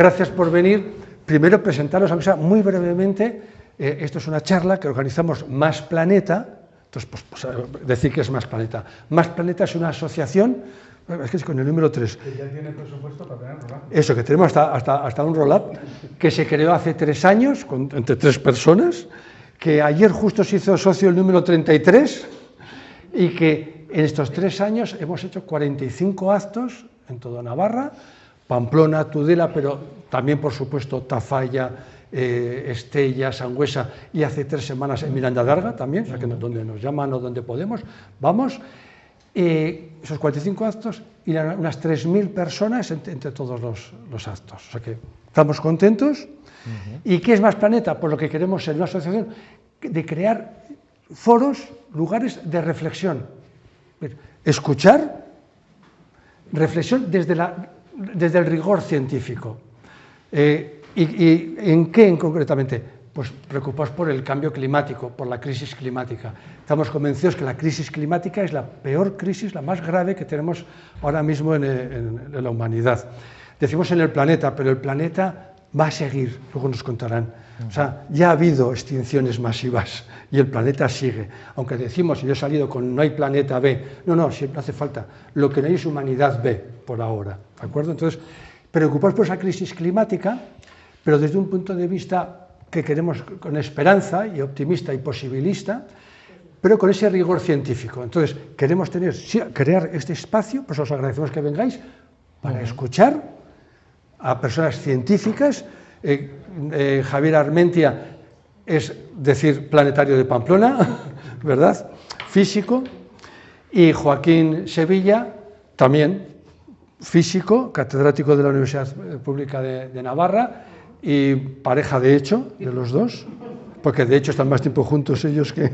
gracias por venir. Primero presentaros, aunque sea muy brevemente, esto es una charla que organizamos Más Planeta. Entonces, pues decir que es Más Planeta. Más Planeta es una asociación, es que es con el número 3. Que ya tiene presupuesto para tener roll-up. Eso, que tenemos hasta un roll-up, que se creó hace 3 años, entre 3 personas, que ayer justo se hizo socio el número 33, y que en estos 3 años hemos hecho 45 actos en toda Navarra, Pamplona, Tudela, pero también, por supuesto, Tafalla, Estella, Sangüesa, y hace 3 semanas en Miranda de Arga también, o sea, que donde nos llaman o donde podemos, vamos. Esos 45 actos y unas 3.000 personas entre todos los actos. O sea que estamos contentos. ¿Y qué es Más Planeta? Pues lo que queremos ser una asociación de crear foros, lugares de reflexión. Escuchar, reflexión desde el rigor científico. ¿Y en qué concretamente? Pues preocupados por el cambio climático, por la crisis climática. Estamos convencidos que la crisis climática es la peor crisis, la más grave que tenemos ahora mismo en la humanidad. Decimos en el planeta, pero el planeta va a seguir, luego nos contarán. O sea, ya ha habido extinciones masivas y el planeta sigue. Aunque decimos, y yo he salido con no hay planeta B, no, siempre hace falta. Lo que no hay es humanidad B, por ahora. ¿De acuerdo? Entonces, preocupados por esa crisis climática, pero desde un punto de vista que queremos con esperanza y optimista y posibilista, pero con ese rigor científico. Entonces, queremos crear este espacio, pues os agradecemos que vengáis, para escuchar a personas científicas. Javier Armentia es decir planetario de Pamplona, ¿verdad? Físico. Y Joaquín Sevilla, también físico, catedrático de la Universidad Pública de Navarra, y pareja de hecho de los dos, porque de hecho están más tiempo juntos ellos que...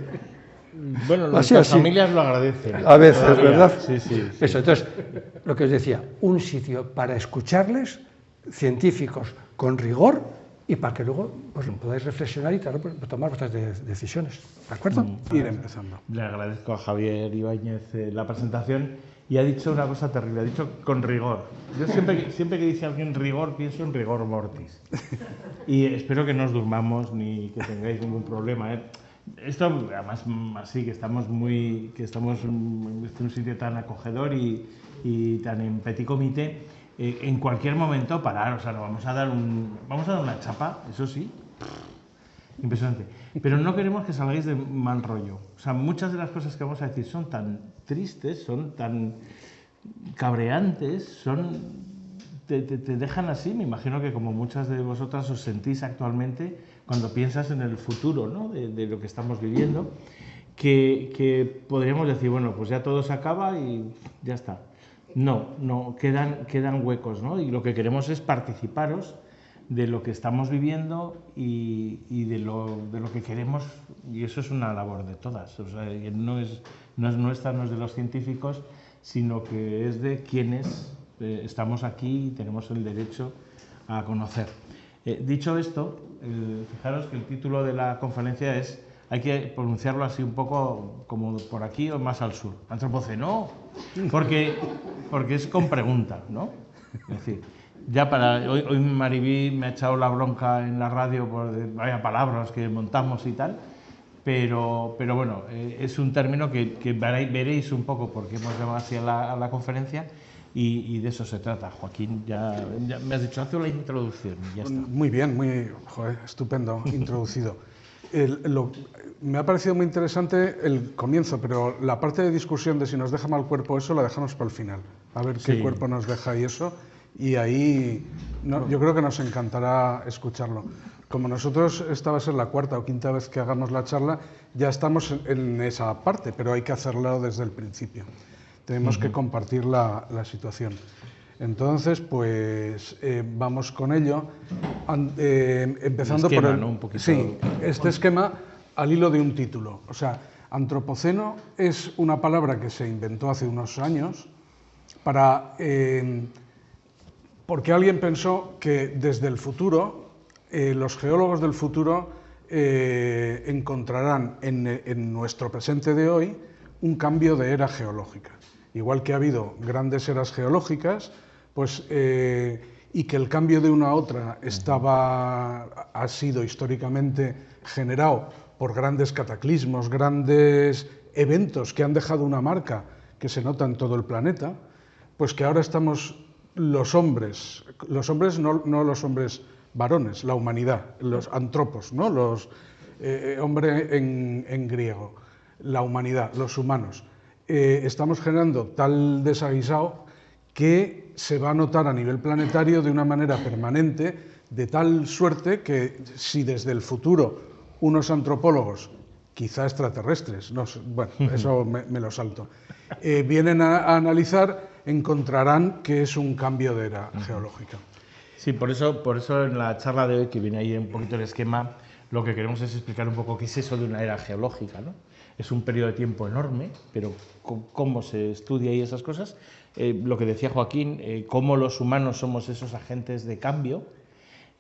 Bueno, las familias lo agradecen. A veces, ¿verdad? Sí. Eso, entonces, lo que os decía, un sitio para escucharles, científicos con rigor, y para que luego pues, podáis reflexionar y tomar vuestras decisiones. ¿De acuerdo? Ir empezando. Le agradezco a Javier Ibáñez la presentación. Y ha dicho una cosa terrible, ha dicho con rigor. Yo siempre que dice alguien rigor, pienso en rigor mortis. Y espero que no os durmamos ni que tengáis ningún problema. Esto, además, así que estamos en un sitio tan acogedor y tan en petit comité, en cualquier momento parar, o sea, nos vamos a dar una chapa, eso sí, impresionante. Pero no queremos que salgáis de mal rollo. O sea, muchas de las cosas que vamos a decir son tan tristes, son tan cabreantes, te dejan así. Me imagino que como muchas de vosotras os sentís actualmente cuando piensas en el futuro, ¿no? de lo que estamos viviendo, que podríamos decir, bueno, pues ya todo se acaba y ya está. No, quedan huecos, ¿no? Y lo que queremos es participaros de lo que estamos viviendo y de lo que queremos, y eso es una labor de todas. O sea, no es nuestra, no es de los científicos, sino que es de quienes estamos aquí y tenemos el derecho a conocer. Dicho esto, fijaros que el título de la conferencia es, hay que pronunciarlo así un poco como por aquí o más al sur, antropoceno, porque es con pregunta, ¿no? Es decir, ya hoy Maribí me ha echado la bronca en la radio por vaya palabras que montamos y tal, pero bueno, es un término que veréis un poco porque hemos llamado así a la conferencia y de eso se trata. Joaquín, ya me has dicho, haz la introducción y ya está. Muy bien, estupendo, introducido. Me ha parecido muy interesante el comienzo, pero la parte de discusión de si nos deja mal cuerpo eso la dejamos para el final, a ver qué cuerpo nos deja y eso. Y ahí yo creo que nos encantará escucharlo. Como nosotros, esta va a ser la 4ª o 5ª vez que hagamos la charla, ya estamos en esa parte, pero hay que hacerlo desde el principio. Tenemos que compartir la situación. Entonces, pues vamos con ello, empezando esquema, por ¿no? Un poquito. Sí, este esquema al hilo de un título. O sea, antropoceno es una palabra que se inventó hace unos años porque alguien pensó que desde el futuro, los geólogos del futuro encontrarán en nuestro presente de hoy un cambio de era geológica. Igual que ha habido grandes eras geológicas, pues y que el cambio de una a otra ha sido históricamente generado por grandes cataclismos, grandes eventos que han dejado una marca que se nota en todo el planeta, pues que ahora estamos los hombres no los hombres varones, la humanidad, los antropos, ¿no? Hombre en griego, la humanidad, los humanos, estamos generando tal desaguisado que se va a notar a nivel planetario de una manera permanente, de tal suerte que si desde el futuro unos antropólogos, quizá extraterrestres, no sé, bueno, eso me lo salto, vienen a analizar, encontrarán que es un cambio de era geológica. Sí, por eso en la charla de hoy, que viene ahí un poquito el esquema, lo que queremos es explicar un poco qué es eso de una era geológica, ¿no? Es un periodo de tiempo enorme, pero cómo se estudia y esas cosas. Lo que decía Joaquín, cómo los humanos somos esos agentes de cambio.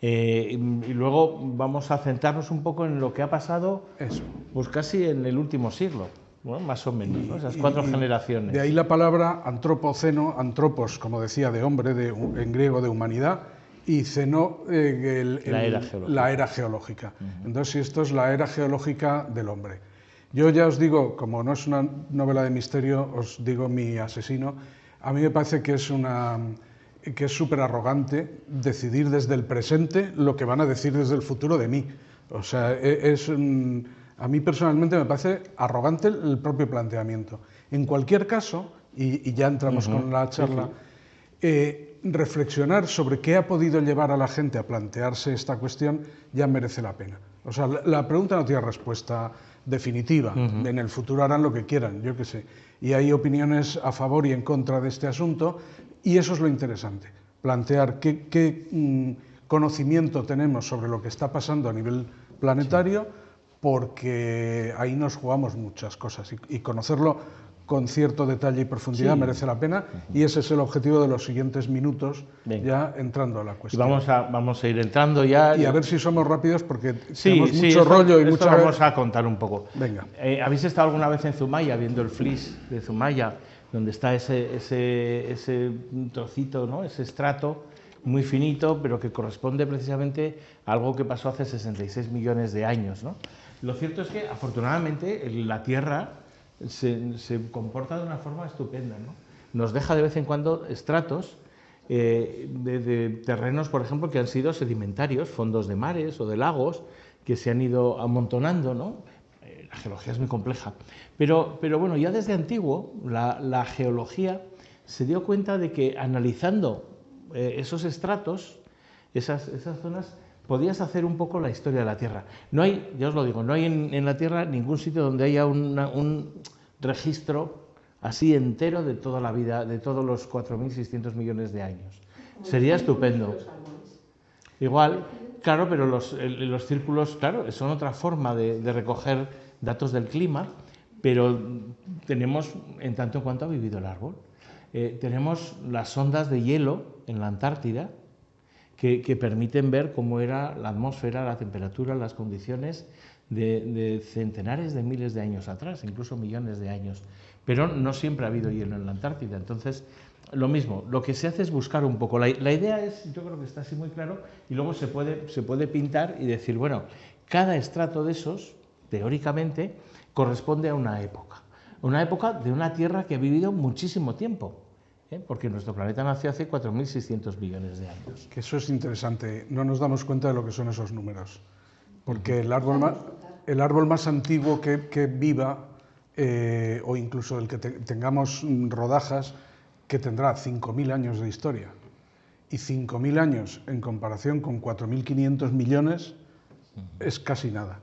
Y luego vamos a centrarnos un poco en lo que ha pasado, pues casi en el último siglo, ¿no? Más o menos, ¿no? Esas 4 generaciones. De ahí la palabra antropoceno, antropos, como decía, de hombre, en griego de humanidad, y ceno, la era geológica. Entonces, esto es la era geológica del hombre. Yo ya os digo, como no es una novela de misterio, os digo mi asesino. A mí me parece que es súper arrogante decidir desde el presente lo que van a decir desde el futuro de mí. O sea, a mí personalmente me parece arrogante el propio planteamiento. En cualquier caso, y ya entramos con la charla, reflexionar sobre qué ha podido llevar a la gente a plantearse esta cuestión ya merece la pena. O sea, la pregunta no tiene respuesta definitiva. En el futuro harán lo que quieran, yo qué sé. Y hay opiniones a favor y en contra de este asunto, y eso es lo interesante, plantear qué conocimiento tenemos sobre lo que está pasando a nivel planetario, porque ahí nos jugamos muchas cosas, y conocerlo con cierto detalle y profundidad merece la pena, y ese es el objetivo de los siguientes minutos. Venga. Ya entrando a la cuestión. Y vamos a ir entrando ya. Y a ver si somos rápidos, porque tenemos mucho rollo y esto mucha... vamos a contar un poco. Venga. ¿Habéis estado alguna vez en Zumaya, viendo el flis de Zumaya, donde está ese trocito, ¿no? Ese estrato muy finito, pero que corresponde precisamente a algo que pasó hace 66 millones de años, ¿no? Lo cierto es que, afortunadamente, la Tierra se comporta de una forma estupenda, ¿no? Nos deja de vez en cuando estratos de terrenos, por ejemplo, que han sido sedimentarios, fondos de mares o de lagos que se han ido amontonando, ¿no? La geología es muy compleja, pero bueno, ya desde antiguo la geología se dio cuenta de que analizando esos estratos, esas zonas, podías hacer un poco la historia de la Tierra. No hay, ya os lo digo, no hay en la Tierra ningún sitio donde haya un registro así entero de toda la vida, de todos los 4.600 millones de años. Sería estupendo. Igual, claro, pero los círculos, claro, son otra forma de recoger datos del clima, pero tenemos, en tanto en cuanto ha vivido el árbol, tenemos las ondas de hielo en la Antártida, que permiten ver cómo era la atmósfera, la temperatura, las condiciones de centenares de miles de años atrás, incluso millones de años. Pero no siempre ha habido hielo en la Antártida. Entonces, lo mismo, lo que se hace es buscar un poco. La idea es, yo creo que está así muy claro, y luego se puede pintar y decir, bueno, cada estrato de esos, teóricamente, corresponde a una época de una Tierra que ha vivido muchísimo tiempo. Porque nuestro planeta nació hace 4.600 millones de años. Que eso es interesante, no nos damos cuenta de lo que son esos números, porque el árbol más antiguo que viva, o incluso el que tengamos rodajas, que tendrá 5.000 años de historia, y 5.000 años en comparación con 4.500 millones es casi nada.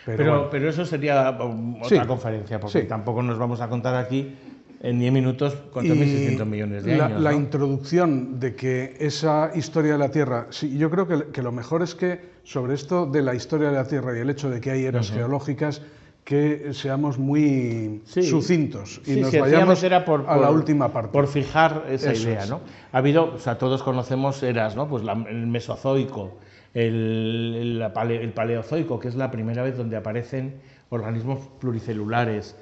Pero eso sería otra conferencia, porque tampoco nos vamos a contar aquí en 10 minutos 4.600 millones de años. La introducción de que esa historia de la Tierra, sí, yo creo que lo mejor es que sobre esto de la historia de la Tierra y el hecho de que hay eras geológicas, que seamos muy sucintos y nos vayamos a la última parte. Por fijar esa idea, ¿no? Ha habido, o sea, todos conocemos eras, ¿no? Pues el Mesozoico, el Paleozoico, que es la primera vez donde aparecen organismos pluricelulares.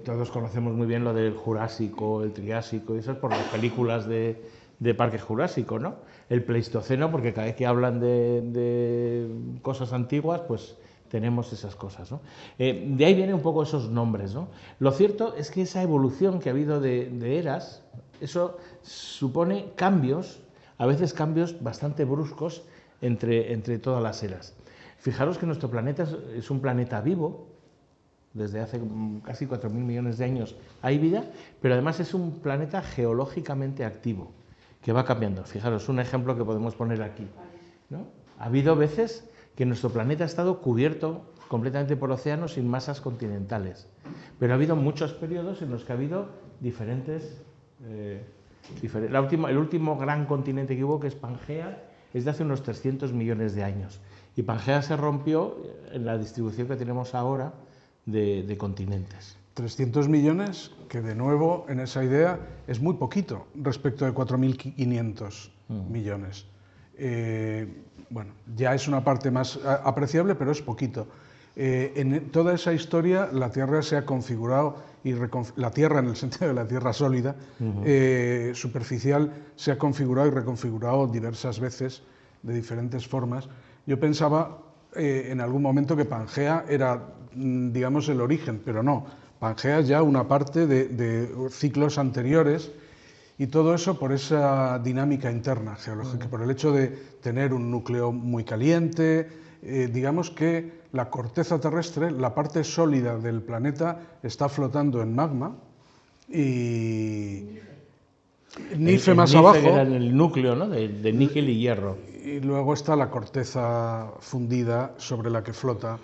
Todos conocemos muy bien lo del Jurásico, el Triásico, y eso es por las películas de de Parque Jurásico, ¿no? El Pleistoceno, porque cada vez que hablan de cosas antiguas, pues tenemos esas cosas, ¿no? De ahí vienen un poco esos nombres, ¿no? Lo cierto es que esa evolución que ha habido de eras, eso supone cambios, a veces cambios bastante bruscos entre todas las eras. Fijaros que nuestro planeta es un planeta vivo, desde hace casi 4.000 millones de años hay vida, pero además es un planeta geológicamente activo, que va cambiando. Fijaros, un ejemplo que podemos poner aquí, ¿no? Ha habido veces que nuestro planeta ha estado cubierto completamente por océanos sin masas continentales, pero ha habido muchos periodos en los que ha habido diferentes... el último gran continente que hubo, que es Pangea, es de hace unos 300 millones de años. Y Pangea se rompió en la distribución que tenemos ahora de continentes. 300 millones, que de nuevo en esa idea es muy poquito respecto de 4.500 millones. Bueno, ya es una parte más apreciable, pero es poquito. En toda esa historia la Tierra se ha configurado, la Tierra en el sentido de la Tierra sólida, superficial, se ha configurado y reconfigurado diversas veces de diferentes formas. Yo pensaba en algún momento que Pangea era, digamos, el origen, pero no. Pangea es ya una parte de ciclos anteriores, y todo eso por esa dinámica interna geológica, por el hecho de tener un núcleo muy caliente. Digamos que la corteza terrestre, la parte sólida del planeta, está flotando en magma, y Nife más abajo. Era el núcleo, ¿no? de níquel y hierro. Y luego está la corteza fundida sobre la que flota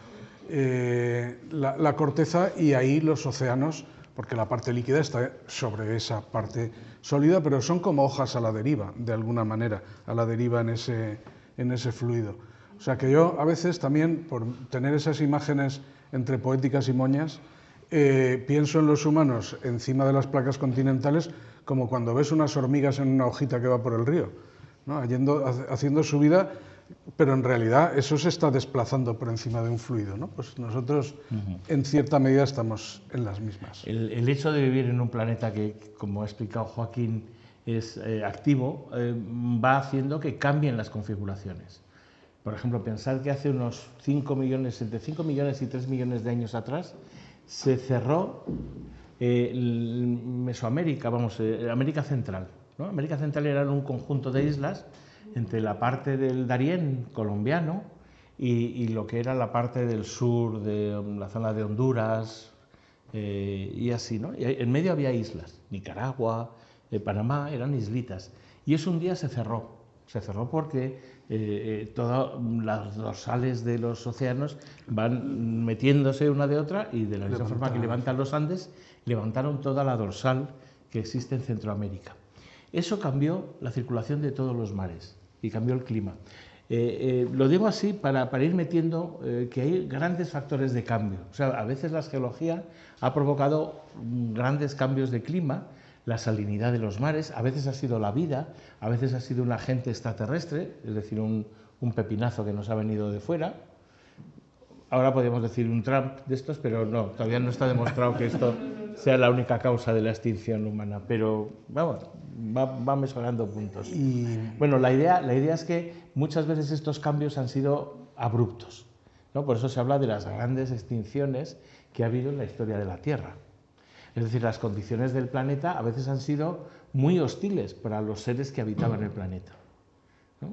la corteza, y ahí los océanos, porque la parte líquida está sobre esa parte sólida, pero son como hojas a la deriva, de alguna manera, a la deriva en ese fluido. O sea que yo a veces también, por tener esas imágenes entre poéticas y moñas, pienso en los humanos encima de las placas continentales como cuando ves unas hormigas en una hojita que va por el río, ¿no? Haciendo su vida, pero en realidad eso se está desplazando por encima de un fluido, ¿no? Pues nosotros en cierta medida estamos en las mismas. El hecho de vivir en un planeta que, como ha explicado Joaquín, es activo, va haciendo que cambien las configuraciones. Por ejemplo, pensar que hace unos 5 millones, entre 5 millones y 3 millones de años atrás, se cerró Mesoamérica, América Central, ¿no? América Central era un conjunto de islas entre la parte del Darién colombiano y lo que era la parte del sur, de la zona de Honduras y así, ¿no? Y en medio había islas, Nicaragua, Panamá, eran islitas. Y eso un día se cerró porque todas las dorsales de los océanos van metiéndose una de otra, y de la misma forma que levantan los Andes, levantaron toda la dorsal que existe en Centroamérica. Eso cambió la circulación de todos los mares y cambió el clima. Lo digo así para ir metiendo que hay grandes factores de cambio. O sea, a veces la geología ha provocado grandes cambios de clima, la salinidad de los mares, a veces ha sido la vida, a veces ha sido un agente extraterrestre, es decir, un pepinazo que nos ha venido de fuera. Ahora podríamos decir un Trump de estos, pero no, todavía no está demostrado que esto sea la única causa de la extinción humana, pero vamos, va mejorando puntos. Bueno, la idea es que muchas veces estos cambios han sido abruptos, ¿no? Por eso se habla de las grandes extinciones que ha habido en la historia de la Tierra. Es decir, las condiciones del planeta a veces han sido muy hostiles para los seres que habitaban el planeta, ¿no?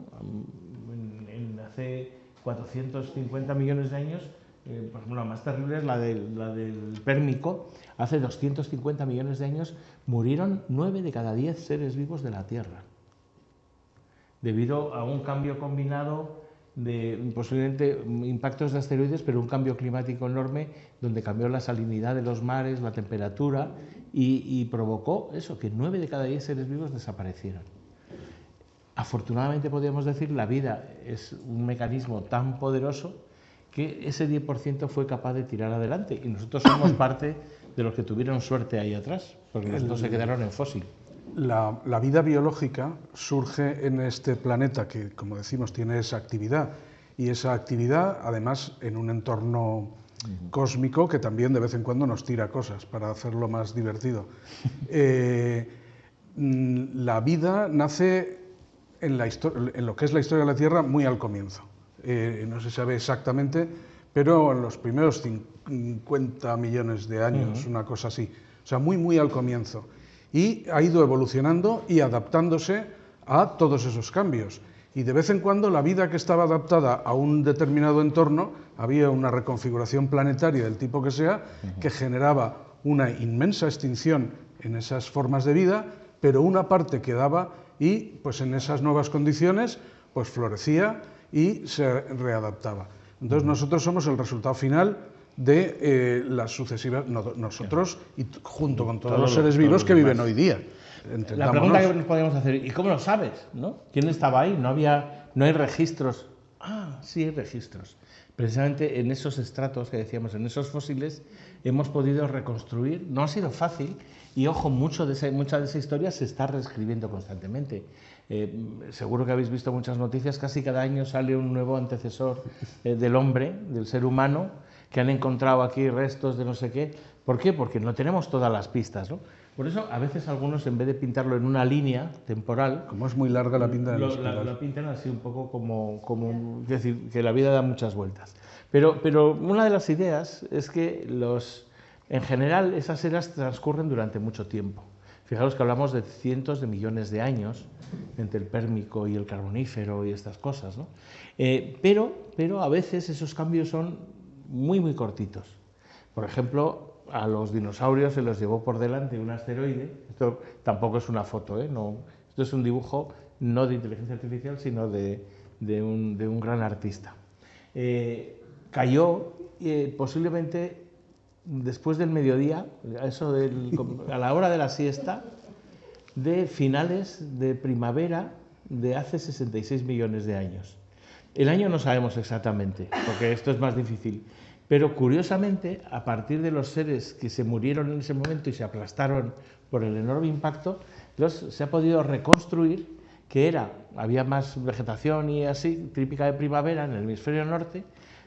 Hace 450 millones de años, por ejemplo, la más terrible es la del Pérmico. Hace 250 millones de años murieron 9 de cada 10 seres vivos de la Tierra, debido a un cambio combinado de posiblemente impactos de asteroides, pero un cambio climático enorme donde cambió la salinidad de los mares, la temperatura, y provocó eso, que 9 de cada 10 seres vivos desaparecieron. Afortunadamente, podríamos decir, la vida es un mecanismo tan poderoso que ese 10% fue capaz de tirar adelante, y nosotros somos parte de los que tuvieron suerte ahí atrás, porque nosotros se quedaron en fósil. La vida biológica surge en este planeta que, como decimos, tiene esa actividad, y esa actividad, además, en un entorno cósmico que también de vez en cuando nos tira cosas para hacerlo más divertido. la vida nace en lo que es la historia de la Tierra muy al comienzo. No se sabe exactamente, pero en los primeros 50 millones de años, una cosa así. O sea, muy al comienzo. Y ha ido evolucionando y adaptándose a todos esos cambios. Y de vez en cuando la vida que estaba adaptada a un determinado entorno, había una reconfiguración planetaria del tipo que sea, que generaba una inmensa extinción en esas formas de vida, pero una parte quedaba y pues en esas nuevas condiciones pues florecía y se readaptaba. Entonces nosotros somos el resultado final de las sucesivas, nosotros y junto con todos los seres vivos que viven hoy día. La pregunta que nos podemos hacer, ¿y cómo lo sabes? ¿No? ¿Quién estaba ahí? No hay registros. Ah, sí hay registros. Precisamente en esos estratos que decíamos, en esos fósiles, hemos podido reconstruir. No ha sido fácil y, ojo, mucha de esa historia se está reescribiendo constantemente. Seguro que habéis visto muchas noticias, casi cada año sale un nuevo antecesor del hombre, del ser humano, que han encontrado aquí restos de no sé qué. ¿Por qué? Porque no tenemos todas las pistas, ¿no? Por eso, a veces algunos, en vez de pintarlo en una línea temporal... Como es muy larga la pinta de la espiral. La pintan así un poco como... Es decir, que la vida da muchas vueltas. Pero una de las ideas es que en general esas eras transcurren durante mucho tiempo. Fijaros que hablamos de cientos de millones de años entre el Pérmico y el Carbonífero y estas cosas, ¿no? Pero a veces esos cambios son muy cortitos. Por ejemplo, a los dinosaurios se los llevó por delante un asteroide. Esto tampoco es una foto, ¿eh? No, esto es un dibujo no de inteligencia artificial, sino de un gran artista. Cayó posiblemente después del mediodía, a la hora de la siesta, de finales de primavera de hace 66 millones de años. El año no sabemos exactamente, porque esto es más difícil. Pero curiosamente, a partir de los seres que se murieron en ese momento y se aplastaron por el enorme impacto, se ha podido reconstruir que había más vegetación y así, típica de primavera en el hemisferio norte.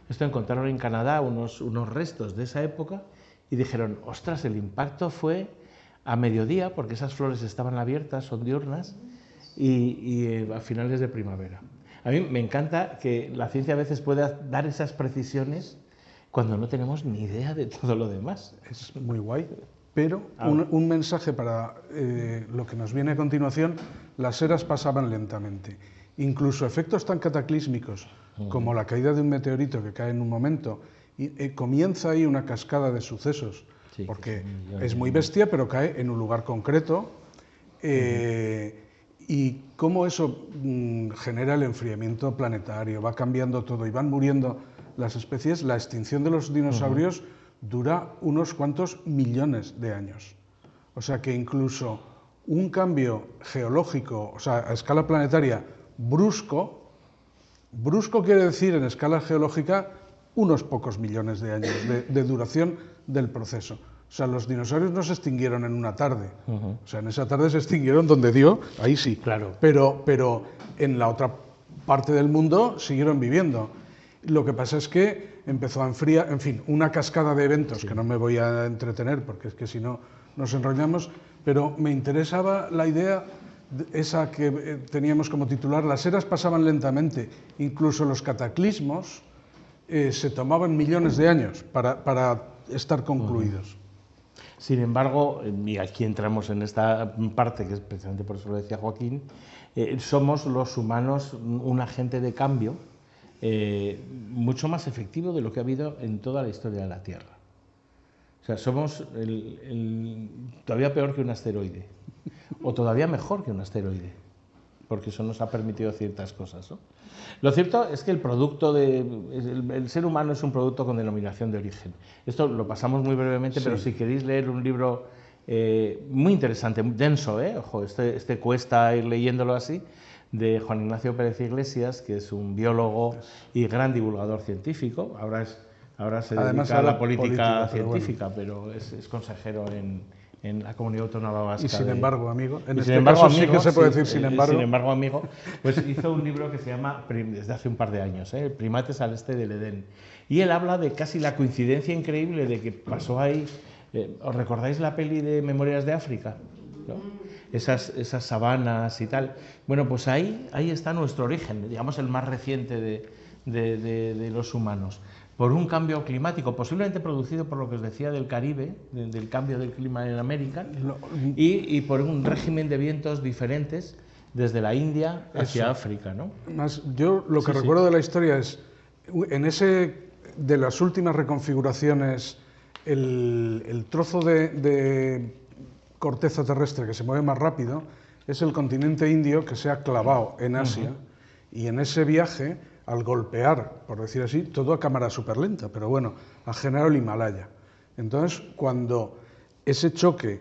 Esto encontraron en Canadá unos restos de esa época y dijeron, ostras, el impacto fue a mediodía, porque esas flores estaban abiertas, son diurnas, y a finales de primavera. A mí me encanta que la ciencia a veces pueda dar esas precisiones cuando no tenemos ni idea de todo lo demás. Es muy guay, pero un mensaje para lo que nos viene a continuación: las eras pasaban lentamente. Incluso efectos tan cataclísmicos como la caída de un meteorito que cae en un momento, y comienza ahí una cascada de sucesos, porque es muy bestia, pero cae en un lugar concreto, y cómo eso genera el enfriamiento planetario, va cambiando todo y van muriendo las especies. La extinción de los dinosaurios dura unos cuantos millones de años. O sea que incluso un cambio geológico, o sea, a escala planetaria, brusco quiere decir en escala geológica unos pocos millones de años de duración del proceso. O sea, los dinosaurios no se extinguieron en una tarde. O sea, en esa tarde se extinguieron donde dio, ahí sí. Claro. Pero en la otra parte del mundo siguieron viviendo. Lo que pasa es que empezó a enfriar, en fin, una cascada de eventos que no me voy a entretener porque es que si no nos enrollamos, pero me interesaba la idea esa que teníamos como titular: las eras pasaban lentamente, incluso los cataclismos se tomaban millones de años para estar concluidos. Sin embargo, y aquí entramos en esta parte, que es precisamente por eso lo decía Joaquín, somos los humanos un agente de cambio mucho más efectivo de lo que ha habido en toda la historia de la Tierra. O sea, somos todavía peor que un asteroide, o todavía mejor que un asteroide, porque eso nos ha permitido ciertas cosas, ¿no? Lo cierto es que el ser humano es un producto con denominación de origen. Esto lo pasamos muy brevemente, pero si queréis leer un libro muy interesante, denso, ojo, este cuesta ir leyéndolo así, de Juan Ignacio Pérez Iglesias, que es un biólogo y gran divulgador científico. Ahora se dedica a la política científica, pero es consejero en la Comunidad Autónoma Vasca. Y sin embargo, amigo, en este caso sí que se puede decir sin embargo. Sin embargo, amigo, pues hizo un libro que se llama, desde hace un par de años, Primates al este del Edén. Y él habla de casi la coincidencia increíble de que pasó ahí. ¿Os recordáis la peli de Memorias de África? ¿No? esas sabanas y tal. Bueno, pues ahí está nuestro origen, digamos el más reciente de los humanos. Por un cambio climático, posiblemente producido por lo que os decía del Caribe, del cambio del clima en América, y por un régimen de vientos diferentes desde la India hacia África, ¿no? Más, yo lo que recuerdo de la historia es, en de las últimas reconfiguraciones, el trozo de corteza terrestre que se mueve más rápido es el continente indio, que se ha clavado en Asia, y en ese viaje, al golpear, por decir así, todo a cámara súper lenta, pero bueno, ha generado el Himalaya. Entonces, cuando ese choque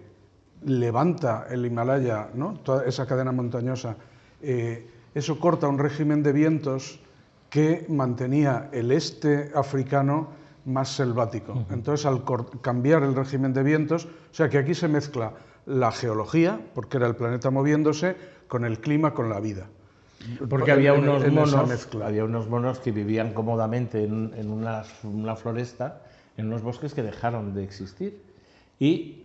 levanta el Himalaya, ¿no?, toda esa cadena montañosa, eso corta un régimen de vientos que mantenía el este africano más selvático. Entonces, al cambiar el régimen de vientos, o sea que aquí se mezcla la geología, porque era el planeta moviéndose, con el clima, con la vida. Porque había unos monos que vivían cómodamente en una floresta, en unos bosques que dejaron de existir y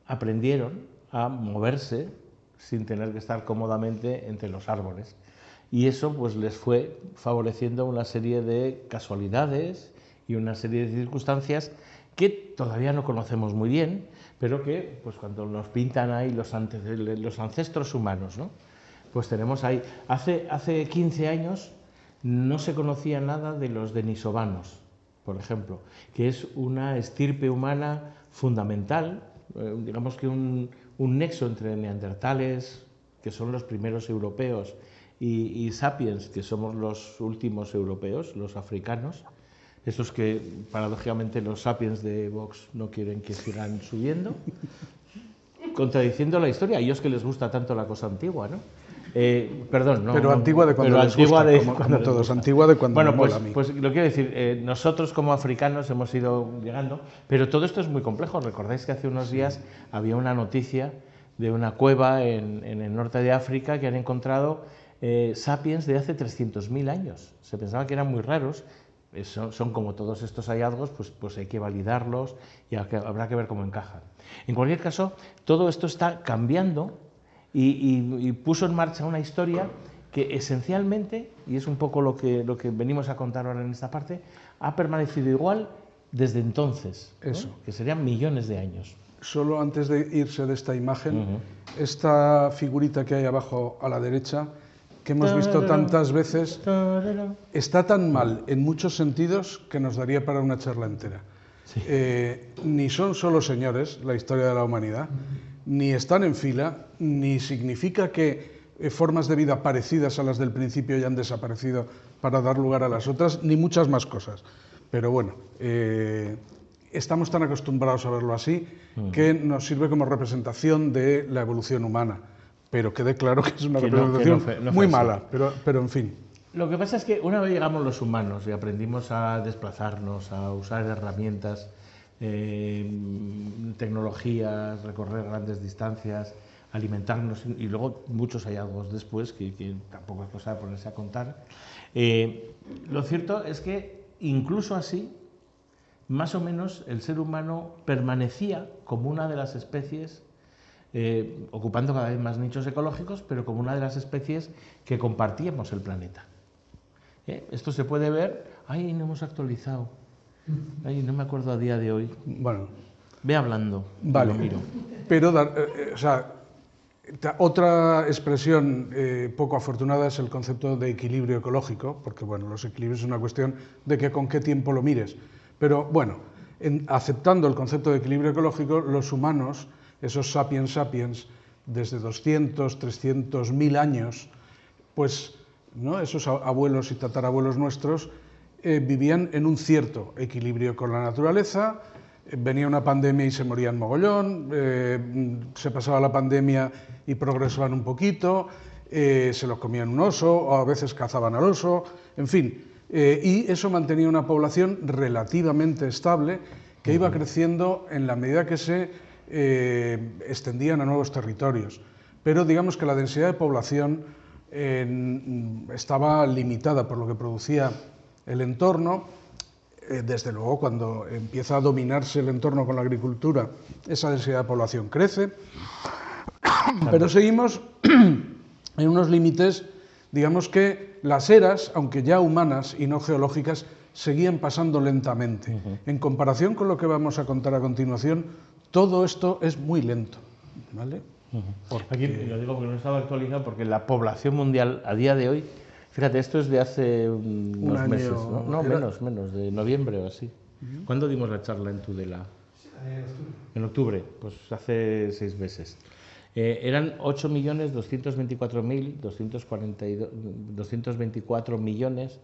aprendieron a moverse sin tener que estar cómodamente entre los árboles. Y eso pues les fue favoreciendo una serie de casualidades y una serie de circunstancias que todavía no conocemos muy bien, pero que pues cuando nos pintan ahí los ancestros humanos, ¿no?, pues tenemos ahí. Hace 15 años no se conocía nada de los denisovanos, por ejemplo, que es una estirpe humana fundamental, digamos que un nexo entre neandertales, que son los primeros europeos, y sapiens, que somos los últimos europeos, los africanos, esos que paradójicamente los sapiens de Vox no quieren que sigan subiendo, contradiciendo la historia, a ellos que les gusta tanto la cosa antigua, ¿no? Perdón, no. Pero antigua de cuando les gusta, como todos, antigua de cuando me mola a mí. Pues lo quiero decir, nosotros como africanos hemos ido llegando, pero todo esto es muy complejo. Recordáis que hace unos días había una noticia de una cueva en el norte de África que han encontrado sapiens de hace 300.000 años. Se pensaba que eran muy raros. Son como todos estos hallazgos, pues hay que validarlos y habrá que ver cómo encajan. En cualquier caso, todo esto está cambiando y puso en marcha una historia que esencialmente, y es un poco lo que venimos a contar ahora en esta parte, ha permanecido igual desde entonces, ¿no?, que serían millones de años. Solo antes de irse de esta imagen, esta figurita que hay abajo a la derecha, que hemos visto tantas veces, está tan mal en muchos sentidos que nos daría para una charla entera. Sí. Ni son solo señores la historia de la humanidad, ni están en fila, ni significa que formas de vida parecidas a las del principio hayan desaparecido para dar lugar a las otras, ni muchas más cosas. Pero bueno, estamos tan acostumbrados a verlo así que nos sirve como representación de la evolución humana. Pero quede claro que es una representación muy mala, pero en fin. Lo que pasa es que una vez llegamos los humanos y aprendimos a desplazarnos, a usar herramientas, tecnologías, recorrer grandes distancias, alimentarnos y luego muchos hallazgos después, que tampoco es cosa de ponerse a contar. Lo cierto es que incluso así, más o menos, el ser humano permanecía como una de las especies, ocupando cada vez más nichos ecológicos, pero como una de las especies que compartíamos el planeta. Esto se puede ver. Ay, no hemos actualizado. Ay, no me acuerdo a día de hoy. Bueno, ve hablando. Vale. Lo miro. Pero, o sea, otra expresión poco afortunada es el concepto de equilibrio ecológico, porque bueno, los equilibrios es una cuestión de que con qué tiempo lo mires. Pero bueno, aceptando el concepto de equilibrio ecológico, los humanos, esos sapiens sapiens, desde 200, 300.000 años, pues, ¿no?, esos abuelos y tatarabuelos nuestros vivían en un cierto equilibrio con la naturaleza. Venía una pandemia y se morían mogollón, se pasaba la pandemia y progresaban un poquito, se los comían un oso, o a veces cazaban al oso, en fin. Y eso mantenía una población relativamente estable que iba creciendo en la medida que se extendían a nuevos territorios. Pero digamos que la densidad de población estaba limitada por lo que producía el entorno. Desde luego, cuando empieza a dominarse el entorno con la agricultura, esa densidad de población crece. Pero seguimos en unos límites, digamos que las eras, aunque ya humanas y no geológicas, seguían pasando lentamente. En comparación con lo que vamos a contar a continuación, todo esto es muy lento, ¿vale? Aquí lo digo porque no estaba actualizado, porque la población mundial a día de hoy, fíjate, esto es de hace unos año, meses, ¿no? No, menos, de noviembre o así. ¿Cuándo dimos la charla en Tudela? En octubre, pues hace 6 meses. Eran 8.224.224 millones,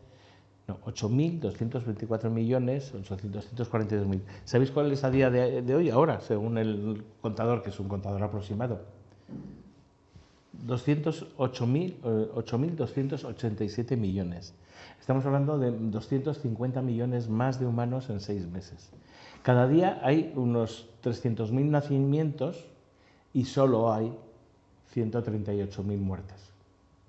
no, 8.224.842.000. ¿Sabéis cuál es a día de hoy, ahora, según el contador, que es un contador aproximado? 8.287 millones. Estamos hablando de 250 millones más de humanos en 6 meses. Cada día hay unos 300.000 nacimientos y solo hay 138.000 muertes,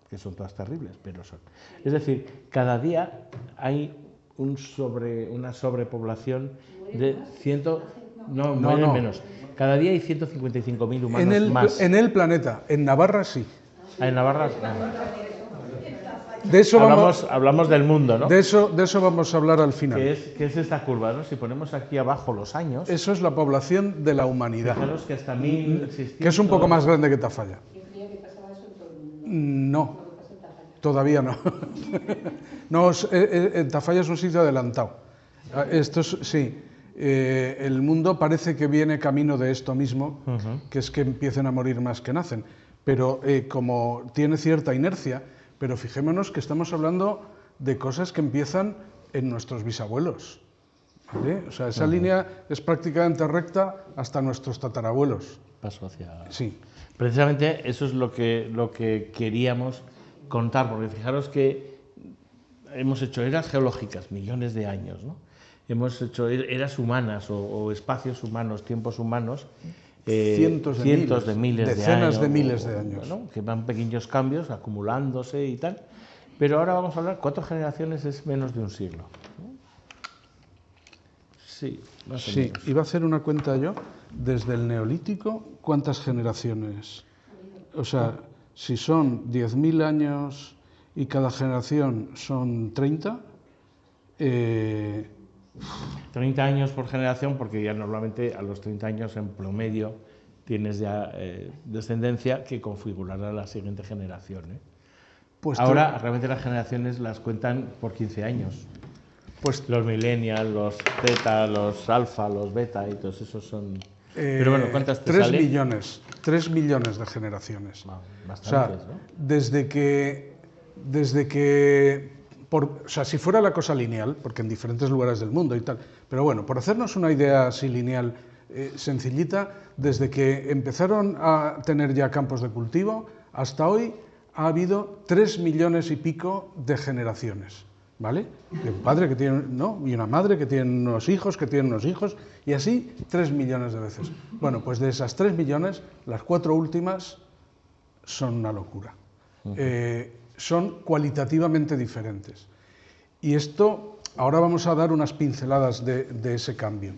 que son todas terribles, pero son. Es decir, cada día hay una sobrepoblación de mueren menos. Cada día hay 155.000 humanos más. En el planeta, en Navarra sí. En Navarra De eso hablamos del mundo, ¿no? De eso vamos a hablar al final. ¿Qué es esta curva, ¿no? Si ponemos aquí abajo los años... Eso es la población de la humanidad. Fijaros que hasta 1600... Que es un poco más grande que Tafalla. No, todavía no. No, Tafalla es un sitio adelantado. Sí. El mundo parece que viene camino de esto mismo, que es que empiecen a morir más que nacen. Pero como tiene cierta inercia... Pero fijémonos que estamos hablando de cosas que empiezan en nuestros bisabuelos, ¿vale? O sea, esa línea es prácticamente recta hasta nuestros tatarabuelos. Paso hacia... Sí. Precisamente eso es lo que queríamos contar, porque fijaros que hemos hecho eras geológicas, millones de años, ¿no? Hemos hecho eras humanas o espacios humanos, tiempos humanos, cientos de miles, decenas de miles de años, ¿no? Que van pequeños cambios acumulándose y tal. Pero ahora vamos a hablar, 4 generaciones es menos de un siglo, ¿no? Sí, más o menos. Iba a hacer una cuenta yo, desde el Neolítico, ¿cuántas generaciones? O sea, si son 10.000 años y cada generación son 30... 30 años por generación, porque ya normalmente a los 30 años en promedio tienes ya descendencia que configurará la siguiente generación, ¿eh? Pues ahora realmente las generaciones las cuentan por 15 años. Pues los millennials, los zeta, los alfa, los beta y todos esos son... Pero bueno, ¿cuántas te 3 millones de generaciones. Bastantes, o sea, ¿no? Desde que o sea, si fuera la cosa lineal, porque en diferentes lugares del mundo y tal, pero bueno, por hacernos una idea así lineal, sencillita, desde que empezaron a tener ya campos de cultivo, hasta hoy ha habido 3 millones y pico de generaciones, ¿vale? Y un padre que tiene, ¿no? Y una madre que tiene unos hijos, y así 3 millones de veces. Bueno, pues de esas 3 millones, las 4 últimas son una locura. Son cualitativamente diferentes. Y esto, ahora vamos a dar unas pinceladas de ese cambio.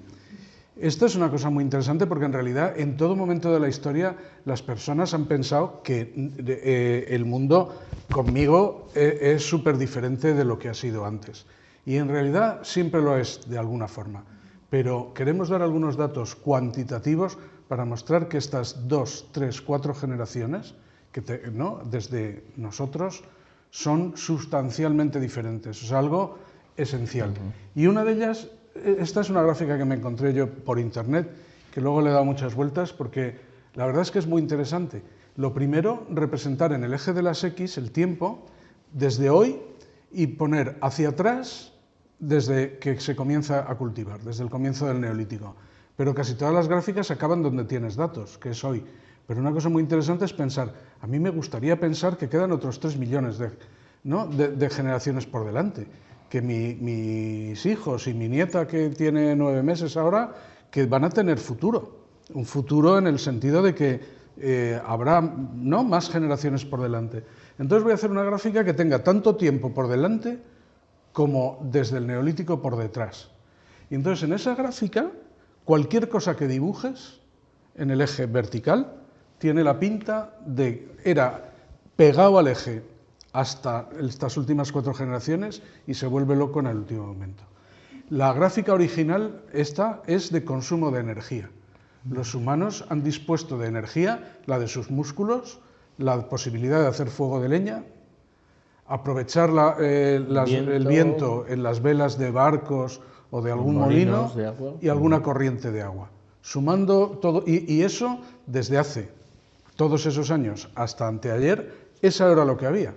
Esto es una cosa muy interesante porque en realidad en todo momento de la historia las personas han pensado que el mundo conmigo es súper diferente de lo que ha sido antes. Y en realidad siempre lo es de alguna forma. Pero queremos dar algunos datos cuantitativos para mostrar que estas 2, 3, 4 generaciones ¿no? desde nosotros son sustancialmente diferentes, es algo esencial. Y una de ellas, esta es una gráfica que me encontré yo por internet, que luego le he dado muchas vueltas porque la verdad es que es muy interesante. Lo primero, representar en el eje de las X el tiempo desde hoy y poner hacia atrás desde que se comienza a cultivar, desde el comienzo del Neolítico. Pero casi todas las gráficas acaban donde tienes datos, que es hoy. Pero una cosa muy interesante es pensar, a mí me gustaría pensar que quedan otros 3 millones de generaciones por delante, que mis hijos y mi nieta que tiene 9 meses ahora, que van a tener futuro, un futuro en el sentido de que habrá más generaciones por delante. Entonces voy a hacer una gráfica que tenga tanto tiempo por delante como desde el Neolítico por detrás. Y entonces en esa gráfica, cualquier cosa que dibujes en el eje vertical, tiene la pinta de... Era pegado al eje hasta estas últimas 4 generaciones y se vuelve loco en el último momento. La gráfica original, esta, es de consumo de energía. Los humanos han dispuesto de energía, la de sus músculos, la posibilidad de hacer fuego de leña, aprovechar el viento en las velas de barcos o de algún molino y alguna corriente de agua. Sumando todo, y eso desde hace todos esos años hasta anteayer, eso era lo que había.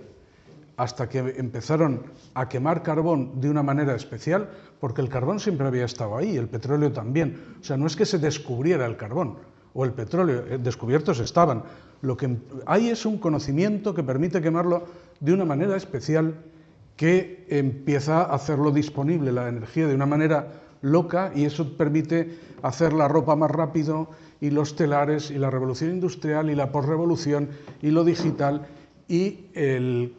Hasta que empezaron a quemar carbón de una manera especial, porque el carbón siempre había estado ahí, el petróleo también. O sea, no es que se descubriera el carbón o el petróleo, descubiertos estaban. Lo que hay es un conocimiento que permite quemarlo de una manera especial que empieza a hacerlo disponible, la energía, de una manera loca, y eso permite hacer la ropa más rápido, y los telares, y la revolución industrial, y la posrevolución, y lo digital, y el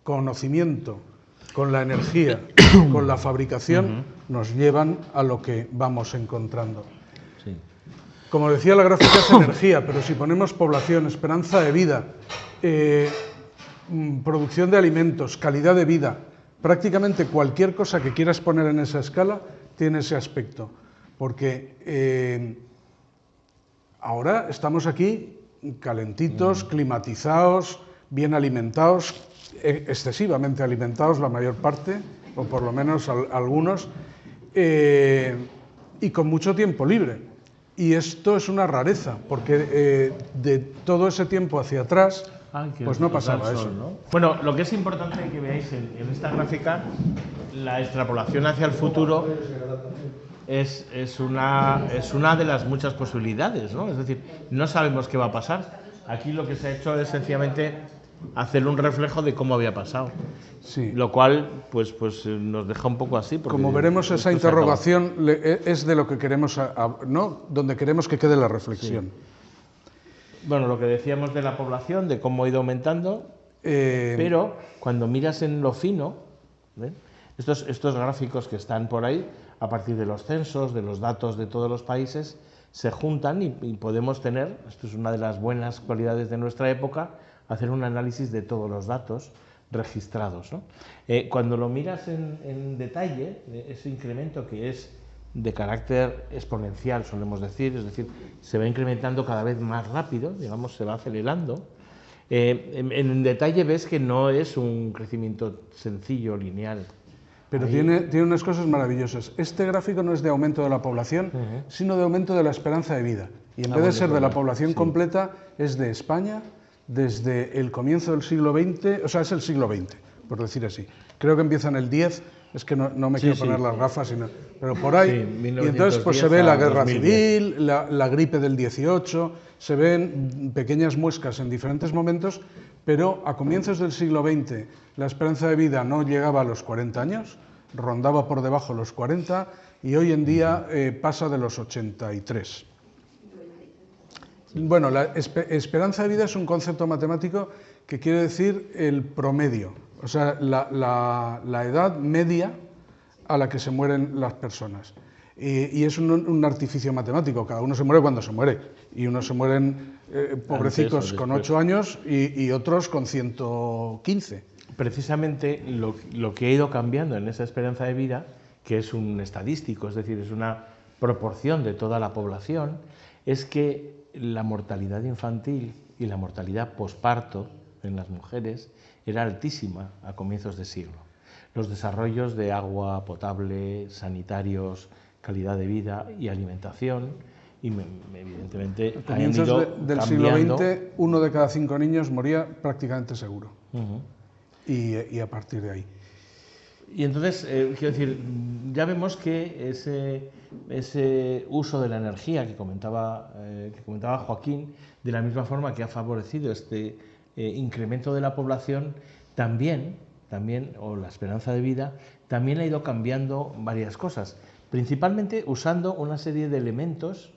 conocimiento con la energía, con la fabricación, nos llevan a lo que vamos encontrando. Sí. Como decía, la gráfica es energía, pero si ponemos población, esperanza de vida, producción de alimentos, calidad de vida, prácticamente cualquier cosa que quieras poner en esa escala tiene ese aspecto. Porque ahora estamos aquí calentitos, climatizados, bien alimentados, excesivamente alimentados la mayor parte, o por lo menos algunos, y con mucho tiempo libre. Y esto es una rareza, porque de todo ese tiempo hacia atrás, pues no pasaba eso. ¿No? Bueno, lo que es importante que veáis en esta gráfica, la extrapolación hacia el futuro es una de las muchas posibilidades, ¿no? Es decir, no sabemos qué va a pasar. Aquí lo que se ha hecho es sencillamente hacer un reflejo de cómo había pasado. Sí. Lo cual pues nos deja un poco así. Como veremos, esa interrogación es de lo que queremos, ¿no? Donde queremos que quede la reflexión. Sí. Bueno, lo que decíamos de la población, de cómo ha ido aumentando, pero cuando miras en lo fino, ¿ven? Estos gráficos que están por ahí, a partir de los censos, de los datos de todos los países, se juntan y podemos tener, esto es una de las buenas cualidades de nuestra época, hacer un análisis de todos los datos registrados, ¿no? Cuando lo miras en detalle, ese incremento que es de carácter exponencial, solemos decir, es decir, se va incrementando cada vez más rápido, digamos, se va acelerando. En detalle ves que no es un crecimiento sencillo, lineal. Pero tiene unas cosas maravillosas. Este gráfico no es de aumento de la población, sino de aumento de la esperanza de vida. Y en vez de ser de la población completa, es de España desde el comienzo del siglo XX, o sea, es el siglo XX, por decir así. Creo que empieza en el 10, es que no me quiero poner las gafas, pero por ahí. Sí, y entonces pues se ve la guerra 2010. civil, la gripe del 18, se ven pequeñas muescas en diferentes momentos, pero a comienzos del siglo XX la esperanza de vida no llegaba a los 40 años, rondaba por debajo los 40 y hoy en día pasa de los 83. Bueno, la esperanza de vida es un concepto matemático que quiere decir el promedio, o sea, la edad media a la que se mueren las personas. Y es un artificio matemático, cada uno se muere cuando se muere, y unos se mueren pobrecicos con 8 años y otros con 115. Precisamente lo que ha ido cambiando en esa esperanza de vida, que es un estadístico, es decir, es una proporción de toda la población, es que la mortalidad infantil y la mortalidad posparto en las mujeres era altísima a comienzos de siglo. Los desarrollos de agua potable, sanitarios, calidad de vida y alimentación, y evidentemente a comienzos han ido del cambiando. siglo XX, 1 de cada 5 niños moría prácticamente seguro. Y a partir de ahí. Y entonces, quiero decir, ya vemos que ese uso de la energía que comentaba Joaquín, de la misma forma que ha favorecido este incremento de la población, también, o la esperanza de vida, también ha ido cambiando varias cosas, principalmente usando una serie de elementos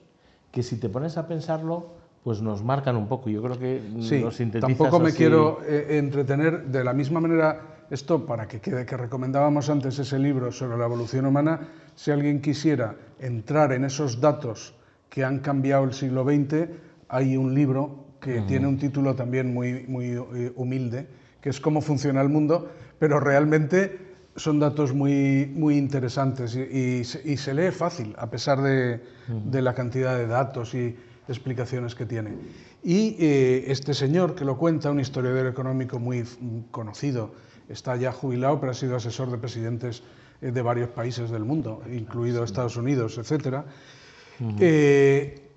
que, si te pones a pensarlo, pues nos marcan un poco. Yo creo que los sintetizas. Tampoco me así. quiero entretener de la misma manera. Esto, para que quede, que recomendábamos antes ese libro sobre la evolución humana, si alguien quisiera entrar en esos datos que han cambiado el siglo XX, hay un libro que tiene un título también muy humilde, que es Cómo funciona el mundo, pero realmente son datos muy interesantes y se lee fácil, a pesar de la cantidad de datos y explicaciones que tiene. Y este señor que lo cuenta, un historiador económico muy conocido, está ya jubilado, pero ha sido asesor de presidentes de varios países del mundo, incluido Estados Unidos, etc.